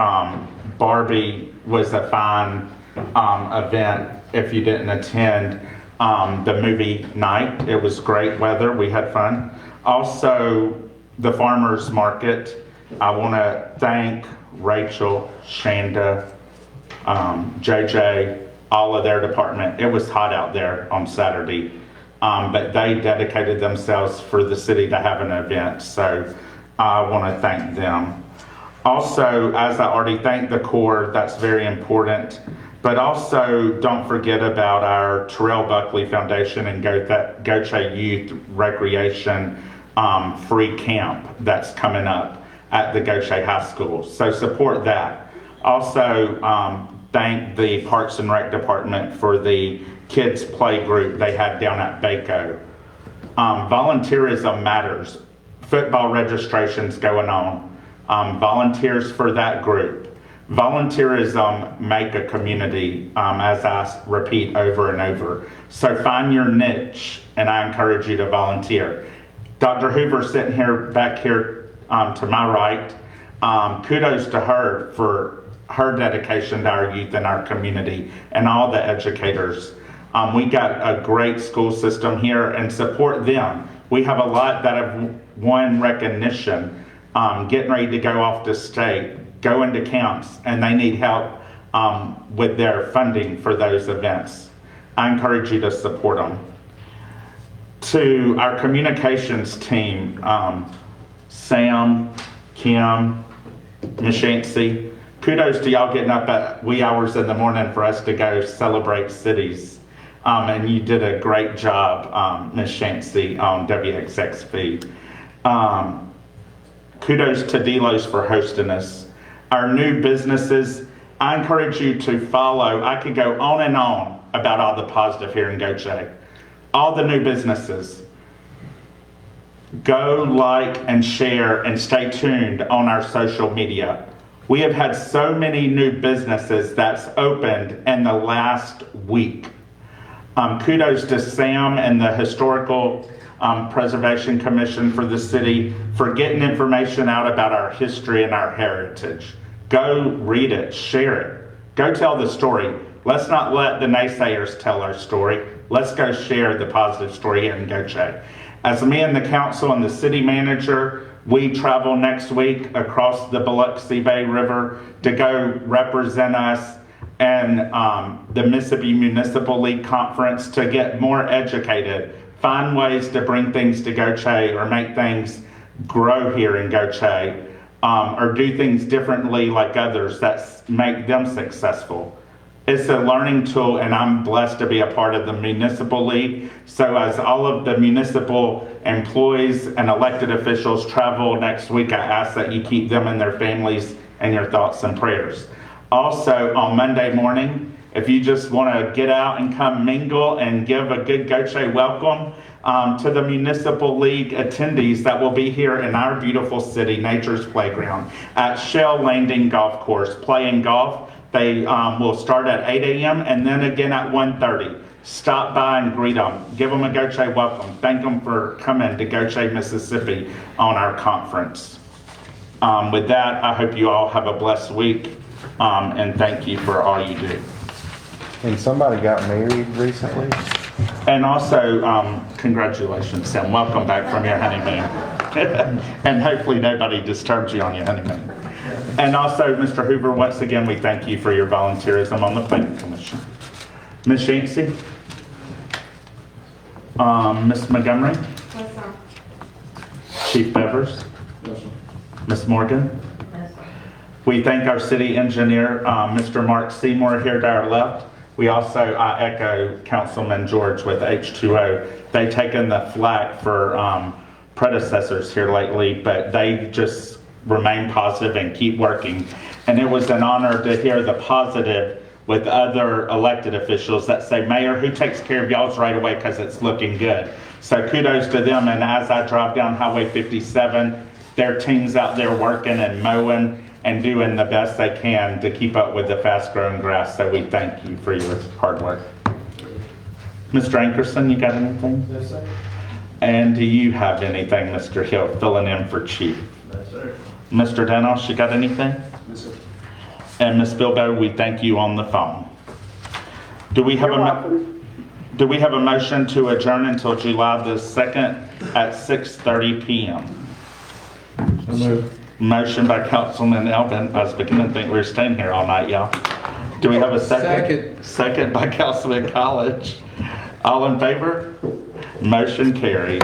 Barbie was a fine event if you didn't attend. The movie night, it was great weather, we had fun. Also, the farmers market, I want to thank Rachel, Shanda, JJ, all of their department. It was hot out there on Saturday, but they dedicated themselves for the city to have an event, so I want to thank them. Also, as I already thanked the Corps, that's very important, but also don't forget about our Terrell Buckley Foundation and Gautier Youth Recreation free camp that's coming up at the Gautier High School, so support that. Also, thank the Parks and Rec Department for the kids play group they had down at Baco. Volunteerism matters. Football registration's going on. Volunteers for that group. Volunteerism make a community, as I repeat over and over. So find your niche, and I encourage you to volunteer. Dr. Hoover sitting back here to my right. Kudos to her for her dedication to our youth and our community and all the educators. We got a great school system here, and support them. We have a lot that have won recognition, getting ready to go off to state, go into camps, and they need help with their funding for those events. I encourage you to support them. To our communications team, Sam, Kim, Miss Yancey, kudos to y'all getting up at wee hours in the morning for us to go celebrate cities. And you did a great job, Miss Yancey, on WXXV. Kudos to Delos for hosting us. Our new businesses, I encourage you to follow. I could go on and on about all the positive here in Gautier. All the new businesses. Go like and share and stay tuned on our social media. We have had so many new businesses that's opened in the last week. Kudos to Sam and the Historical Preservation Commission for the city for getting information out about our history and our heritage. Go read it, share it. Go tell the story. Let's not let the naysayers tell our story. Let's go share the positive story here in Gautier. As me and the council and the city manager, we travel next week across the Biloxi Bay River to go represent us and the Mississippi Municipal League Conference to get more educated, find ways to bring things to Gautier or make things grow here in Gautier, or do things differently like others that make them successful. It's a learning tool, and I'm blessed to be a part of the Municipal League. So as all of the municipal employees and elected officials travel next week, I ask that you keep them and their families in your thoughts and prayers. Also, on Monday morning, if you just want to get out and come mingle and give a good Gautier welcome to the Municipal League attendees that will be here in our beautiful city, Nature's Playground, at Shell Landing Golf Course, playing golf. They will start at 8 a.m. and then again at 1:30. Stop by and greet them. Give them a Gautier welcome. Thank them for coming to Gautier, Mississippi on our conference. With that, I hope you all have a blessed week, and thank you for all you do. And somebody got married recently? And also, congratulations, Sam. Welcome back from your honeymoon. And hopefully nobody disturbed you on your honeymoon. And also, Mr. Hoover, once again, we thank you for your volunteerism on the Planning Commission. Ms. Yancey? Ms. Montgomery? Yes, sir. Chief Bevers? Yes, sir. Ms. Morgan? Yes, sir. We thank our city engineer, Mr. Mark Seymour here to our left. We also echo Councilman George with H2O. They've taken the flack for predecessors here lately, but they just remain positive and keep working. And it was an honor to hear the positive with other elected officials that say, Mayor, who takes care of y'all's right away because it's looking good. So kudos to them. And as I drive down Highway 57, their teams out there working and mowing and doing the best they can to keep up with the fast-growing grass. So we thank you for your hard work. Mr. Ankerson, you got anything? Yes, sir. And do you have anything, Mr. Hill, filling in for Chief? Yes, sir. Mr. Denos, you got anything? Yes, sir. And Ms. Bilbo, we thank you on the phone. Do we have do we have a motion to adjourn until July the 2nd at 6:30 p.m.? Motion by Councilman Elvin. I was beginning to think we were staying here all night, y'all. Do we have a second? Second by Councilman College. All in favor? Motion carries.